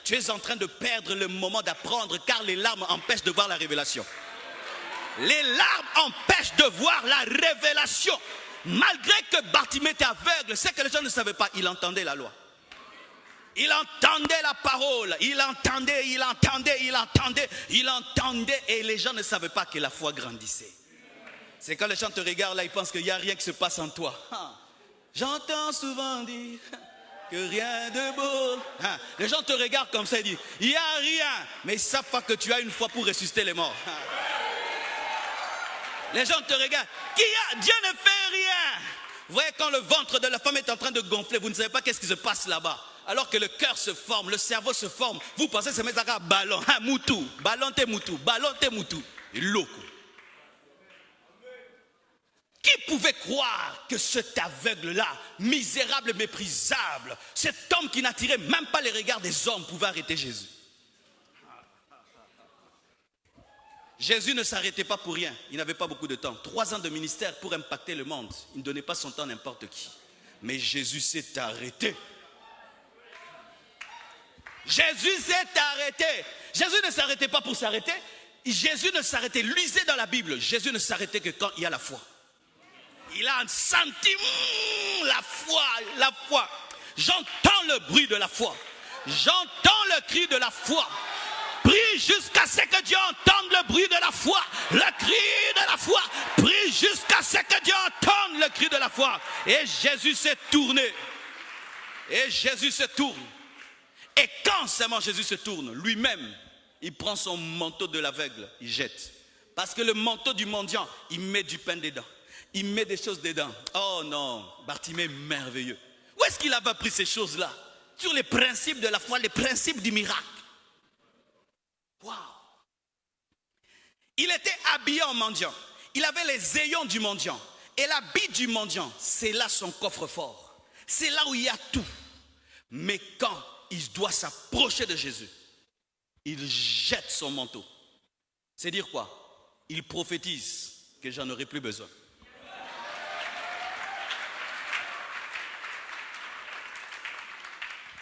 tu es en train de perdre le moment d'apprendre, car les larmes empêchent de voir la révélation. Les larmes empêchent de voir la révélation. Malgré que Bartimée était aveugle, c'est que les gens ne savaient pas, il entendait la loi. Il entendait la parole, il entendait, et les gens ne savaient pas que la foi grandissait. C'est quand les gens te regardent là, ils pensent qu'il n'y a rien qui se passe en toi. J'entends souvent dire que rien de beau. Les gens te regardent comme ça et disent, il n'y a rien. Mais ils ne savent pas que tu as une foi pour ressusciter les morts. Les gens te regardent, Dieu ne fait rien. Vous voyez, quand le ventre de la femme est en train de gonfler, vous ne savez pas qu'est-ce qui se passe là-bas. Alors que le cœur se forme, le cerveau se forme, vous pensez que ça met à ballon, moutou, ballon te moutou, et loco. Qui pouvait croire que cet aveugle-là, misérable, méprisable, cet homme qui n'attirait même pas les regards des hommes, pouvait arrêter Jésus? Jésus ne s'arrêtait pas pour rien, il n'avait pas beaucoup de temps. 3 ans de ministère pour impacter le monde, il ne donnait pas son temps à n'importe qui. Mais Jésus s'est arrêté. Jésus s'est arrêté. Jésus ne s'arrêtait pas pour s'arrêter. Jésus ne s'arrêtait, lisez dans la Bible, Jésus ne s'arrêtait que quand il y a la foi. Il a senti la foi. J'entends le bruit de la foi. J'entends le cri de la foi. Prie jusqu'à ce que Dieu entende le bruit de la foi, le cri de la foi. Prie jusqu'à ce que Dieu entende le cri de la foi. Et Jésus s'est tourné. Et Jésus se tourne. Et quand seulement Jésus se tourne, lui-même, il prend son manteau de l'aveugle, il jette. Parce que le manteau du mendiant, il met du pain dedans. Il met des choses dedans. Oh non, Bartimée merveilleux. Où est-ce qu'il avait appris ces choses-là? Sur les principes de la foi, les principes du miracle. Waouh! Il était habillé en mendiant. Il avait les ayons du mendiant. Et l'habit du mendiant, c'est là son coffre-fort. C'est là où il y a tout. Mais quand il doit s'approcher de Jésus, il jette son manteau. C'est dire quoi? Il prophétise que j'en aurai plus besoin.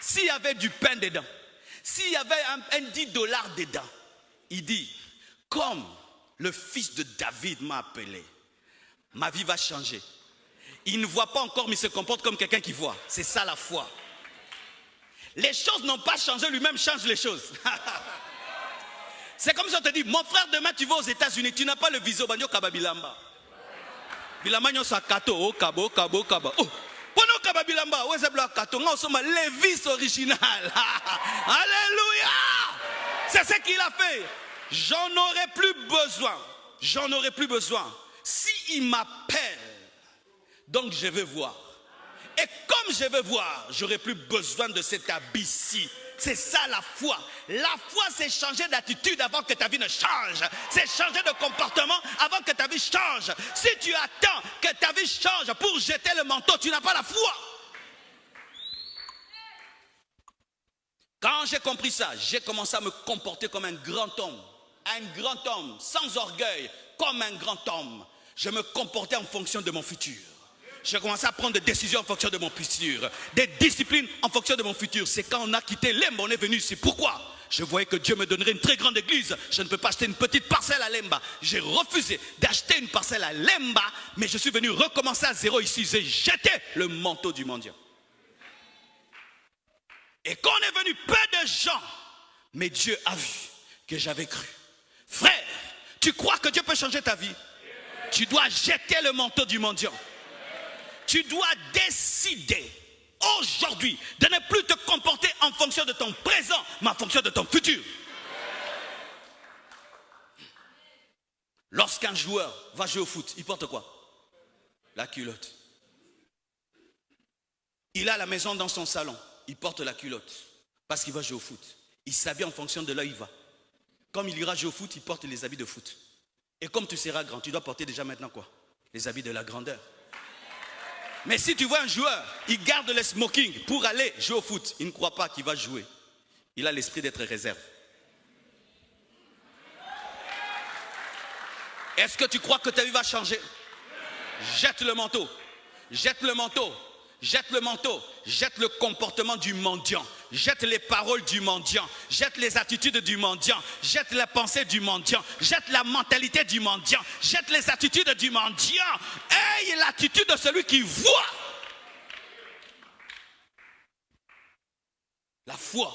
S'il y avait du pain dedans, s'il y avait un $10 dedans, il dit, comme le fils de David m'a appelé, ma vie va changer. Il ne voit pas encore, mais il se comporte comme quelqu'un qui voit. C'est ça la foi. Les choses n'ont pas changé, lui-même change les choses. C'est comme si on te dit, mon frère, demain tu vas aux États-Unis, tu n'as pas le visa, banyo kababilamba. Bilamba nyo sa kato, o kabo. Oh. Pono kababilamba, ouais c'est blanc kato, on sommes les vis originales. Alléluia! C'est ce qu'il a fait. J'en aurai plus besoin. S'il m'appelle, donc je vais voir. Et comme je vais voir, j'aurai plus besoin de cet habit-ci. C'est ça la foi. La foi, c'est changer d'attitude avant que ta vie ne change. C'est changer de comportement avant que ta vie change. Si tu attends que ta vie change pour jeter le manteau, tu n'as pas la foi. Quand j'ai compris ça, j'ai commencé à me comporter comme un grand homme. Un grand homme, sans orgueil, comme un grand homme. Je me comportais en fonction de mon futur. J'ai commencé à prendre des décisions en fonction de mon futur. Des disciplines en fonction de mon futur. C'est quand on a quitté Lemba, on est venu ici. Pourquoi? Je voyais que Dieu me donnerait une très grande église. Je ne peux pas acheter une petite parcelle à Lemba. J'ai refusé d'acheter une parcelle à Lemba, mais je suis venu recommencer à zéro ici. J'ai jeté le manteau du mendiant. Et quand on est venu, peu de gens, mais Dieu a vu que j'avais cru. Frère, tu crois que Dieu peut changer ta vie? Tu dois jeter le manteau du mendiant. Tu dois décider aujourd'hui de ne plus te comporter en fonction de ton présent, mais en fonction de ton futur. Lorsqu'un joueur va jouer au foot, il porte quoi? La culotte. Il a la maison dans son salon, il porte la culotte parce qu'il va jouer au foot. Il s'habille en fonction de là où il va. Comme il ira jouer au foot, il porte les habits de foot. Et comme tu seras grand, tu dois porter déjà maintenant quoi? Les habits de la grandeur. Mais si tu vois un joueur, il garde le smoking pour aller jouer au foot, il ne croit pas qu'il va jouer. Il a l'esprit d'être réserve. Est-ce que tu crois que ta vie va changer? Jette le manteau. Jette le manteau. Jette le manteau. Jette le comportement du mendiant. Jette les paroles du mendiant. Jette les attitudes du mendiant. Jette la pensée du mendiant. Jette la mentalité du mendiant. Jette les attitudes du mendiant. Aie l'attitude de celui qui voit. La foi.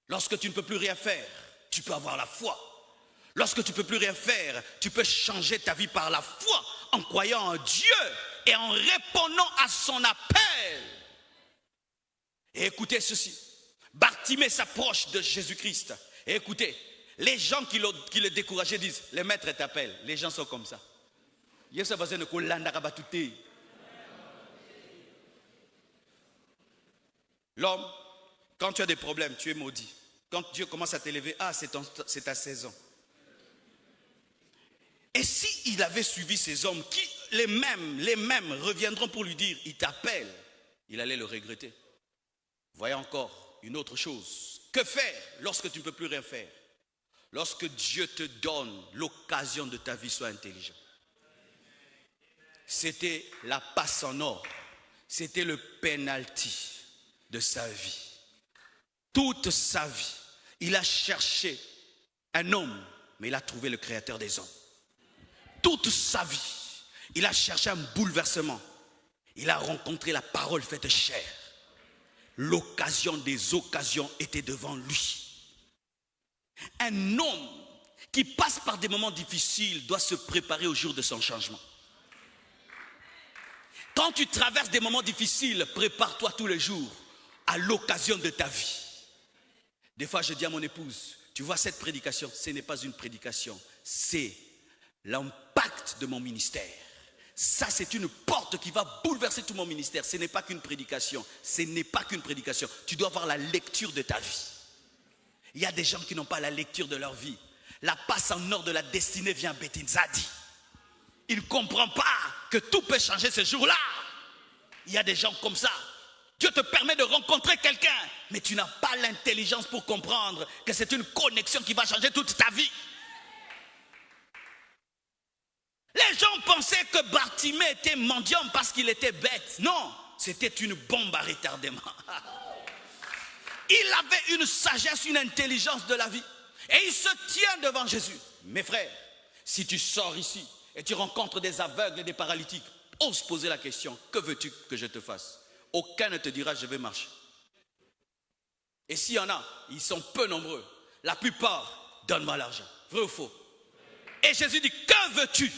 Lorsque tu ne peux plus rien faire, tu peux avoir la foi. Lorsque tu ne peux plus rien faire, tu peux changer ta vie par la foi, en croyant en Dieu et en répondant à son appel. Et écoutez ceci, Bartimée s'approche de Jésus-Christ. Et écoutez, les gens qui le décourageaient disent, les maîtres t'appellent. Les gens sont comme ça. L'homme, quand tu as des problèmes, tu es maudit. Quand Dieu commence à t'élever, c'est ta saison. Et s'il avait suivi ces hommes qui, les mêmes reviendront pour lui dire, il t'appelle, il allait le regretter. Voyez encore une autre chose. Que faire lorsque tu ne peux plus rien faire? Lorsque Dieu te donne l'occasion de ta vie, sois intelligent. C'était la passe en or. C'était le penalty de sa vie. Toute sa vie, il a cherché un homme, mais il a trouvé le créateur des hommes. Toute sa vie, il a cherché un bouleversement. Il a rencontré la parole faite chair. L'occasion des occasions était devant lui. Un homme qui passe par des moments difficiles doit se préparer au jour de son changement. Quand tu traverses des moments difficiles, prépare-toi tous les jours à l'occasion de ta vie. Des fois, je dis à mon épouse, tu vois cette prédication, ce n'est pas une prédication, c'est l'impact de mon ministère. Ça, c'est une porte qui va bouleverser tout mon ministère. Ce n'est pas qu'une prédication. Ce n'est pas qu'une prédication. Tu dois avoir la lecture de ta vie. Il y a des gens qui n'ont pas la lecture de leur vie. La passe en or de la destinée vient à Betinzadi. Il ne comprend pas que tout peut changer ce jour-là. Il y a des gens comme ça. Dieu te permet de rencontrer quelqu'un, mais tu n'as pas l'intelligence pour comprendre que c'est une connexion qui va changer toute ta vie. Les gens pensaient que Bartimée était mendiant parce qu'il était bête. Non, c'était une bombe à retardement. Il avait une sagesse, une intelligence de la vie. Et il se tient devant Jésus. Mes frères, si tu sors ici et tu rencontres des aveugles et des paralytiques, ose poser la question, que veux-tu que je te fasse? Aucun ne te dira, je vais marcher. Et s'il y en a, ils sont peu nombreux. La plupart, donne-moi l'argent. Vrai ou faux? Et Jésus dit, que veux-tu?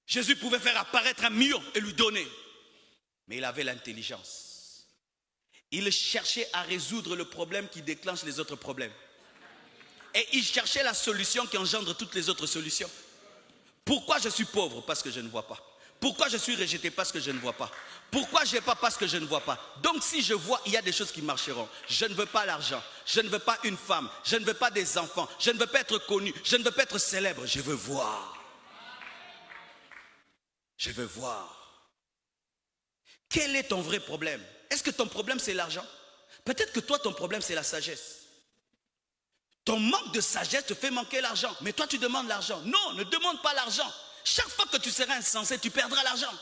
Jésus pouvait faire apparaître 1 million et lui donner. Mais il avait l'intelligence. Il cherchait à résoudre le problème qui déclenche les autres problèmes. Et il cherchait la solution qui engendre toutes les autres solutions. Pourquoi je suis pauvre? Parce que je ne vois pas. Pourquoi je suis rejeté? Parce que je ne vois pas. Pourquoi je n'ai pas? Parce que je ne vois pas. Donc si je vois, il y a des choses qui marcheront. Je ne veux pas l'argent. Je ne veux pas une femme. Je ne veux pas des enfants. Je ne veux pas être connu. Je ne veux pas être célèbre. Je veux voir. Je veux voir. Quel est ton vrai problème? Est-ce que ton problème c'est l'argent? Peut-être que toi ton problème c'est la sagesse. Ton manque de sagesse te fait manquer l'argent. Mais toi tu demandes l'argent. Non, ne demande pas l'argent. Chaque fois que tu seras insensé, tu perdras l'argent.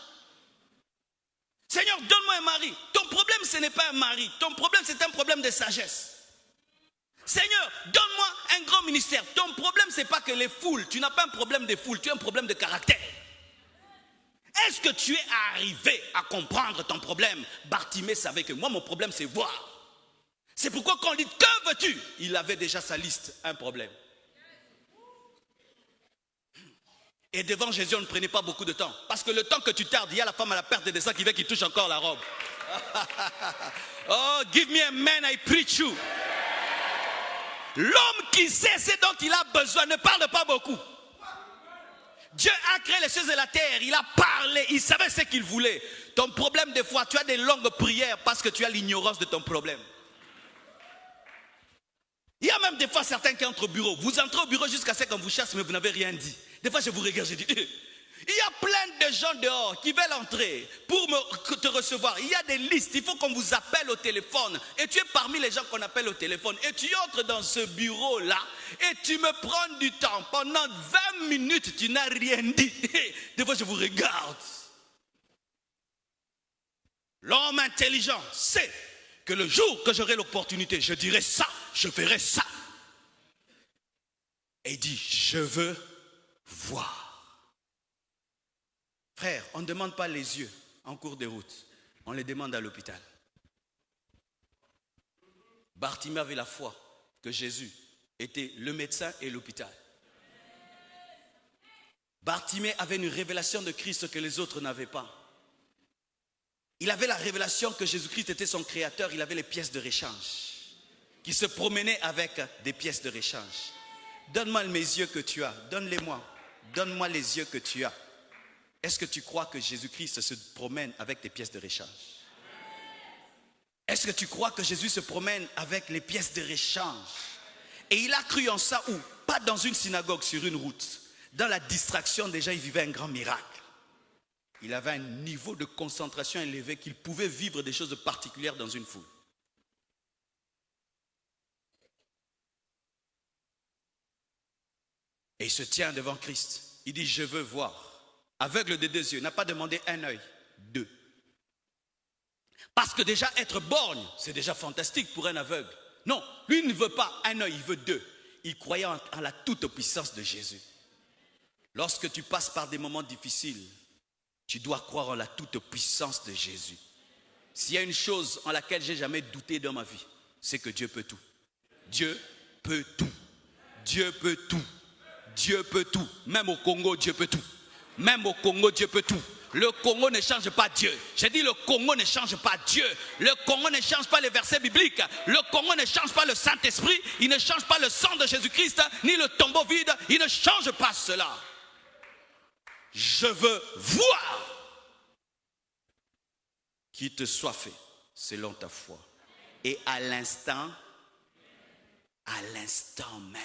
Seigneur, donne-moi un mari. Ton problème ce n'est pas un mari. Ton problème c'est un problème de sagesse. Seigneur, donne-moi un grand ministère. Ton problème c'est pas que les foules. Tu n'as pas un problème de foules, tu as un problème de caractère. Est-ce que tu es arrivé à comprendre ton problème? Bartimée savait que moi, mon problème, c'est voir. C'est pourquoi quand on dit, que veux-tu? Il avait déjà sa liste, un problème. Et devant Jésus, on ne prenait pas beaucoup de temps. Parce que le temps que tu tardes, il y a la femme à la perte des sangs qui vient, qui touche encore la robe. Oh, give me a man, I preach you. L'homme qui sait ce dont il a besoin ne parle pas beaucoup. Dieu a créé les choses et la terre, il a parlé, il savait ce qu'il voulait. Ton problème des fois, tu as des longues prières parce que tu as l'ignorance de ton problème. Il y a même des fois certains qui entrent au bureau. Vous entrez au bureau jusqu'à ce qu'on vous chasse mais vous n'avez rien dit. Des fois je vous regarde, je dis, Il y a plein de gens dehors qui veulent entrer pour te recevoir. Il y a des listes, il faut qu'on vous appelle au téléphone. Et tu es parmi les gens qu'on appelle au téléphone. Et tu entres dans ce bureau-là et tu me prends du temps. Pendant 20 minutes, tu n'as rien dit. Des fois, je vous regarde. L'homme intelligent sait que le jour que j'aurai l'opportunité, je dirai ça, je ferai ça. Et il dit, je veux voir. Frère, on ne demande pas les yeux en cours de route. On les demande à l'hôpital. Bartimée avait la foi que Jésus était le médecin et l'hôpital. Bartimée avait une révélation de Christ que les autres n'avaient pas. Il avait la révélation que Jésus-Christ était son créateur. Il avait les pièces de rechange. Qui se promenait avec des pièces de rechange. Donne-moi mes yeux que tu as. Donne-les-moi. Donne-moi les yeux que tu as. Est-ce que tu crois que Jésus-Christ se promène avec des pièces de rechange? Est-ce que tu crois que Jésus se promène avec les pièces de rechange? Et il a cru en ça où? Pas dans une synagogue sur une route. Dans la distraction, déjà, il vivait un grand miracle. Il avait un niveau de concentration élevé qu'il pouvait vivre des choses particulières dans une foule. Et il se tient devant Christ. Il dit, je veux voir. Aveugle de 2 yeux, il n'a pas demandé un œil, 2. Parce que déjà être borgne, c'est déjà fantastique pour un aveugle. Non, lui ne veut pas un œil, il veut 2. Il croyait en la toute-puissance de Jésus. Lorsque tu passes par des moments difficiles, tu dois croire en la toute-puissance de Jésus. S'il y a une chose en laquelle j'ai jamais douté dans ma vie, c'est que Dieu peut tout. Dieu peut tout. Dieu peut tout. Dieu peut tout. Même au Congo, Dieu peut tout. Même au Congo, Dieu peut tout. Le Congo ne change pas Dieu. J'ai dit le Congo ne change pas Dieu. Le Congo ne change pas les versets bibliques. Le Congo ne change pas le Saint-Esprit. Il ne change pas le sang de Jésus-Christ, ni le tombeau vide. Il ne change pas cela. Je veux voir qu'il te soit fait selon ta foi. Et à l'instant même.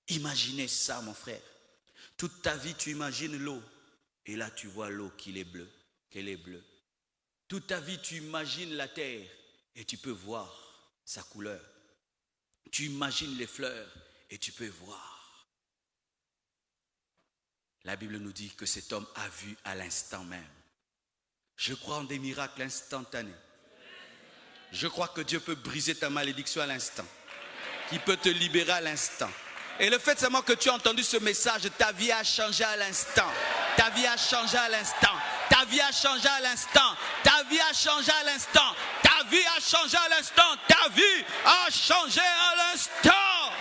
Imaginez ça, mon frère. Toute ta vie, tu imagines l'eau. Et là, tu vois l'eau qu'elle est bleue. Toute ta vie, tu imagines la terre. Et tu peux voir sa couleur. Tu imagines les fleurs. Et tu peux voir. La Bible nous dit que cet homme a vu à l'instant même. Je crois en des miracles instantanés. Je crois que Dieu peut briser ta malédiction à l'instant. Qu'il peut te libérer à l'instant. Et le fait seulement que tu as entendu ce message, ta vie a changé à l'instant. Ta vie a changé à l'instant. Ta vie a changé à l'instant. Ta vie a changé à l'instant. Ta vie a changé à l'instant. Ta vie a changé à l'instant.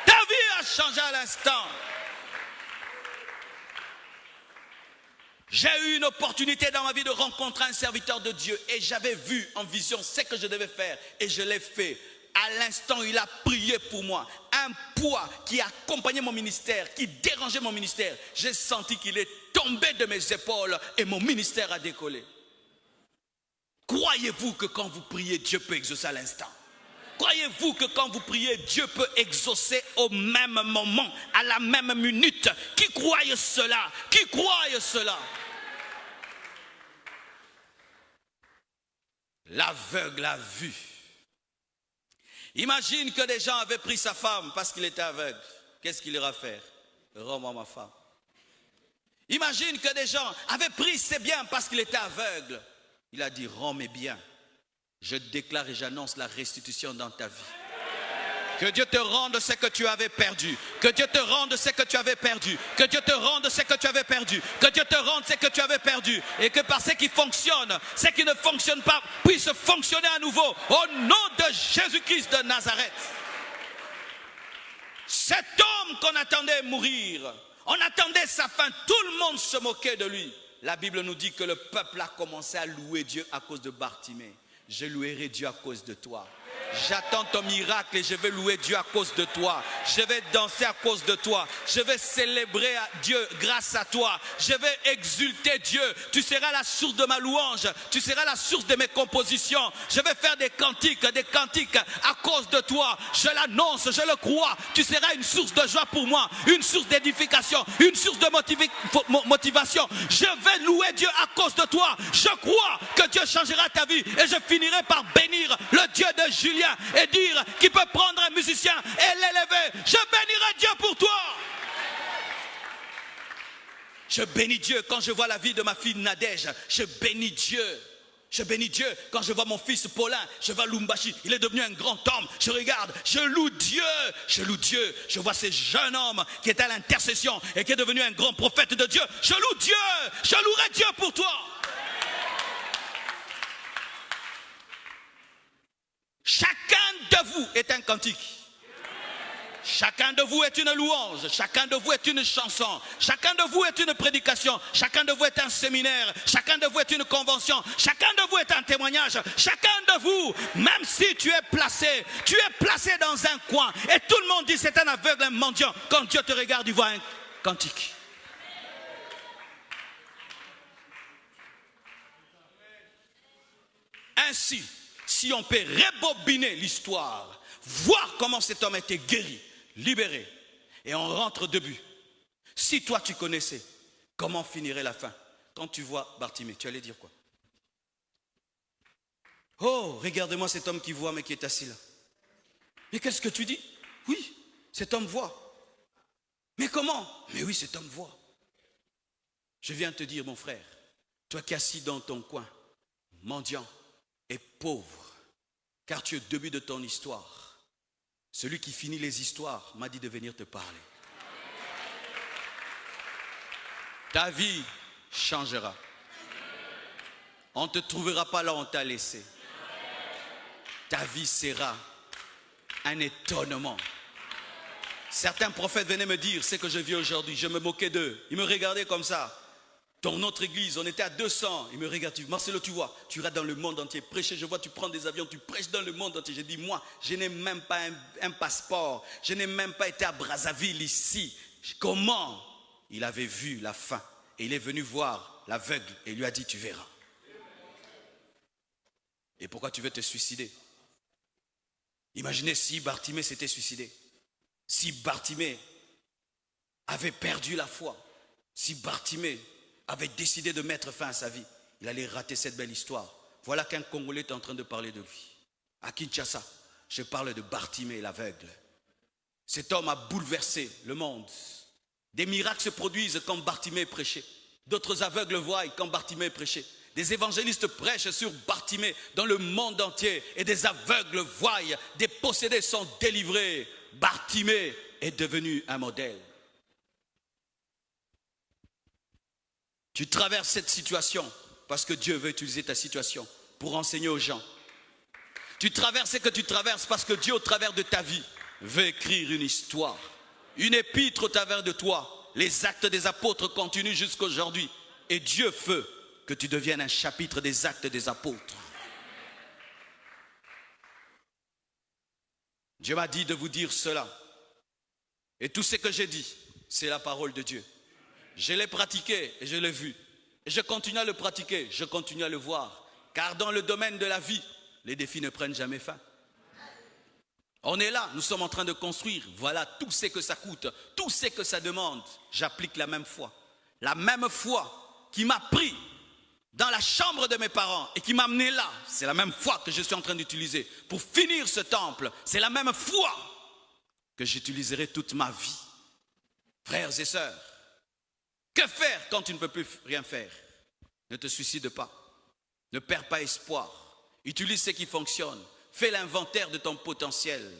Ta vie a changé à l'instant. J'ai eu une opportunité dans ma vie de rencontrer un serviteur de Dieu. Et j'avais vu en vision ce que je devais faire. Et je l'ai fait. À l'instant, il a prié pour moi. Un poids qui accompagnait mon ministère, qui dérangeait mon ministère. J'ai senti qu'il est tombé de mes épaules et mon ministère a décollé. Croyez-vous que quand vous priez, Dieu peut exaucer à l'instant? Croyez-vous que quand vous priez, Dieu peut exaucer au même moment, à la même minute? Qui croit cela? Qui croit cela? L'aveugle a vu. Imagine que des gens avaient pris sa femme parce qu'il était aveugle. Qu'est-ce qu'il ira faire? Rends-moi ma femme. Imagine que des gens avaient pris ses biens parce qu'il était aveugle. Il a dit, rends mes biens. Je déclare et j'annonce la restitution dans ta vie. Que Dieu te rende ce que tu avais perdu. Que Dieu te rende ce que tu avais perdu. Que Dieu te rende ce que tu avais perdu. Que Dieu te rende ce que tu avais perdu. Et que par ce qui fonctionne, ce qui ne fonctionne pas, puisse fonctionner à nouveau. Au nom de Jésus-Christ de Nazareth. Cet homme qu'on attendait mourir, on attendait sa fin, tout le monde se moquait de lui. La Bible nous dit que le peuple a commencé à louer Dieu à cause de Bartimée. Je louerai Dieu à cause de toi. J'attends ton miracle et je vais louer Dieu à cause de toi. Je vais danser à cause de toi. Je vais célébrer Dieu grâce à toi. Je vais exulter Dieu. Tu seras la source de ma louange. Tu seras la source de mes compositions. Je vais faire des cantiques à cause de toi. Je l'annonce, je le crois. Tu seras une source de joie pour moi, une source d'édification, une source de motivation. Je vais louer Dieu à cause de toi. Je crois que Dieu changera ta vie et je finirai par bénir le Dieu de Julien et dire qu'il peut prendre un musicien et l'élever. Je bénirai Dieu pour toi. Je bénis Dieu quand je vois la vie de ma fille Nadège. Je bénis Dieu. Je bénis Dieu quand je vois mon fils Paulin. Je vois Lumbashi, il est devenu un grand homme. Je regarde, je loue Dieu. Je loue Dieu. Je vois ce jeune homme qui est à l'intercession et qui est devenu un grand prophète de Dieu. Je loue Dieu. Je louerai Dieu pour toi. Chacun de vous est un cantique. Chacun de vous est une louange. Chacun de vous est une chanson. Chacun de vous est une prédication. Chacun de vous est un séminaire. Chacun de vous est une convention. Chacun de vous est un témoignage. Chacun de vous, même si tu es placé dans un coin et tout le monde dit c'est un aveugle, un mendiant. Quand Dieu te regarde, il voit un cantique. Ainsi, si on peut rebobiner l'histoire, voir comment cet homme a été guéri, libéré, et on rentre de but. Si toi tu connaissais comment finirait la fin, quand tu vois Bartimée, tu allais dire quoi? Oh, regarde-moi cet homme qui voit mais qui est assis là. Mais qu'est-ce que tu dis? Oui, cet homme voit. Mais comment? Mais oui, cet homme voit. Je viens te dire, mon frère, toi qui es assis dans ton coin, mendiant et pauvre, car tu es au début de ton histoire. Celui qui finit les histoires m'a dit de venir te parler. Ta vie changera. On ne te trouvera pas là où on t'a laissé. Ta vie sera un étonnement. Certains prophètes venaient me dire ce que je vis aujourd'hui. Je me moquais d'eux. Ils me regardaient comme ça. Dans notre église, on était à 200. Ils me regardent. Marcelo, tu vois, tu iras dans le monde entier prêcher. Je vois, tu prends des avions, tu prêches dans le monde entier. J'ai dit, moi, je n'ai même pas un passeport. Je n'ai même pas été à Brazzaville ici. Comment? Il avait vu la fin. Et il est venu voir l'aveugle et il lui a dit, tu verras. Et pourquoi tu veux te suicider? Imaginez si Bartimée s'était suicidé. Si Bartimée avait perdu la foi. Si Bartimée avait décidé de mettre fin à sa vie, il allait rater cette belle histoire. Voilà qu'un Congolais est en train de parler de lui. À Kinshasa, je parle de Bartimée l'aveugle. Cet homme a bouleversé le monde. Des miracles se produisent quand Bartimée prêchait. D'autres aveugles voient quand Bartimée prêchait. Des évangélistes prêchent sur Bartimée dans le monde entier et des aveugles voient, des possédés sont délivrés. Bartimée est devenu un modèle. Tu traverses cette situation parce que Dieu veut utiliser ta situation pour enseigner aux gens. Tu traverses ce que tu traverses parce que Dieu, au travers de ta vie, veut écrire une histoire, une épître au travers de toi. Les actes des apôtres continuent jusqu'à aujourd'hui et Dieu veut que tu deviennes un chapitre des actes des apôtres. Dieu m'a dit de vous dire cela. Et tout ce que j'ai dit, c'est la parole de Dieu. Je l'ai pratiqué et je l'ai vu. Et je continue à le pratiquer, je continue à le voir. Car dans le domaine de la vie, les défis ne prennent jamais fin. On est là, nous sommes en train de construire. Voilà tout ce que ça coûte, tout ce que ça demande. J'applique la même foi. La même foi qui m'a pris dans la chambre de mes parents et qui m'a amené là. C'est la même foi que je suis en train d'utiliser pour finir ce temple. C'est la même foi que j'utiliserai toute ma vie. Frères et sœurs, que faire quand tu ne peux plus rien faire? Ne te suicide pas. Ne perds pas espoir. Utilise ce qui fonctionne. Fais l'inventaire de ton potentiel.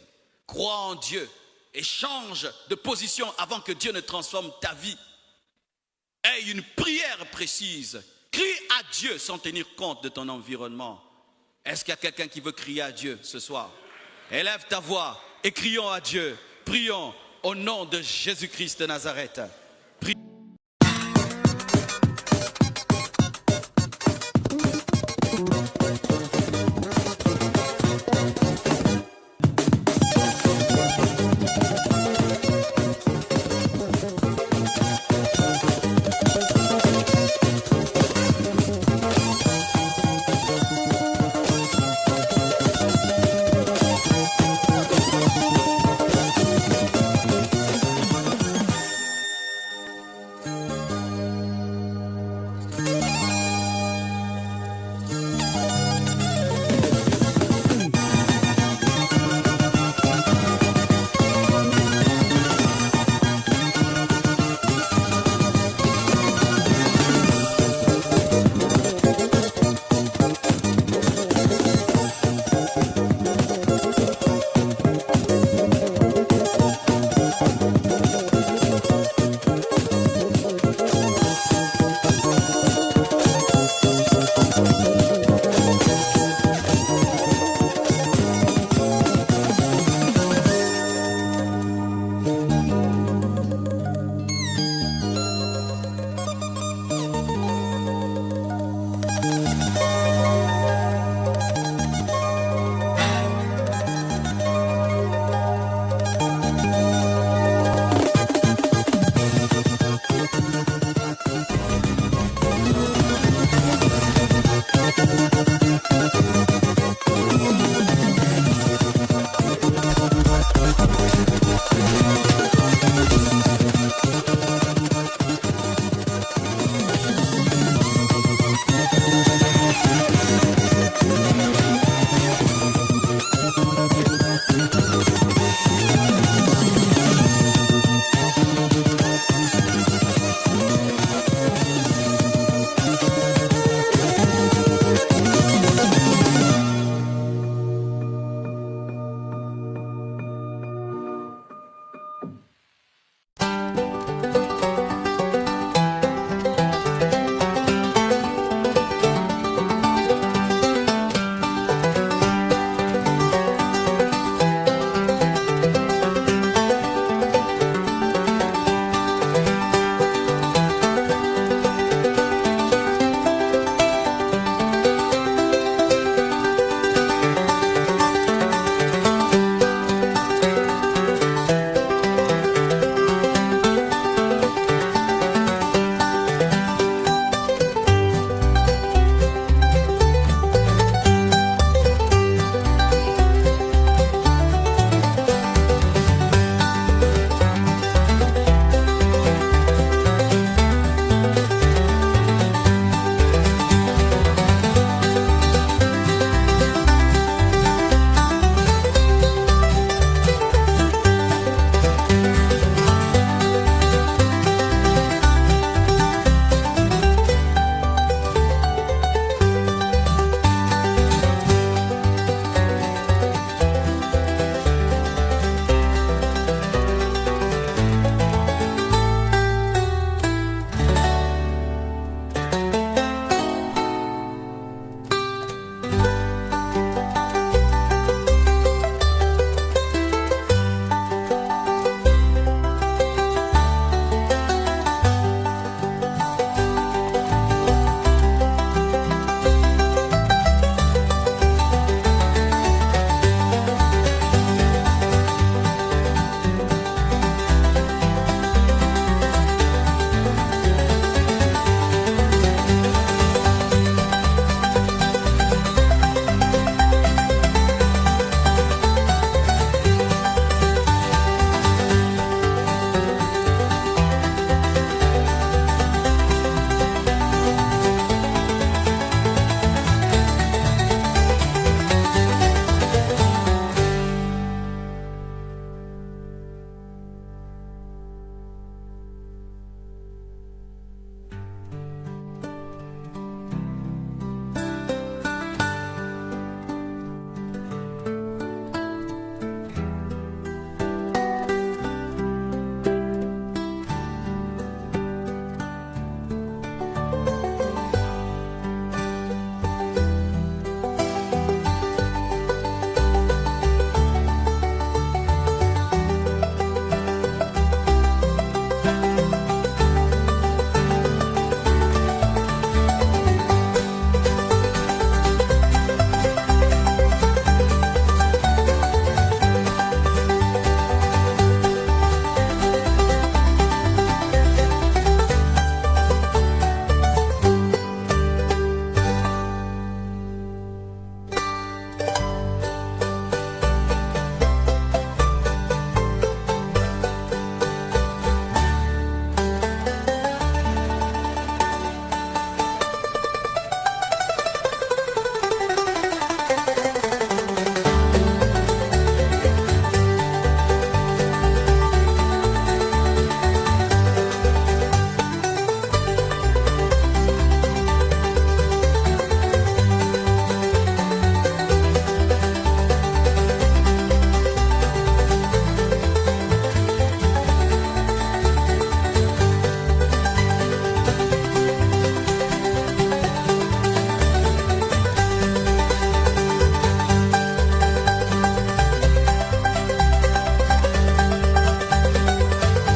Crois en Dieu et change de position avant que Dieu ne transforme ta vie. Aie une prière précise. Crie à Dieu sans tenir compte de ton environnement. Est-ce qu'il y a quelqu'un qui veut crier à Dieu ce soir? Élève ta voix et crions à Dieu. Prions au nom de Jésus-Christ de Nazareth.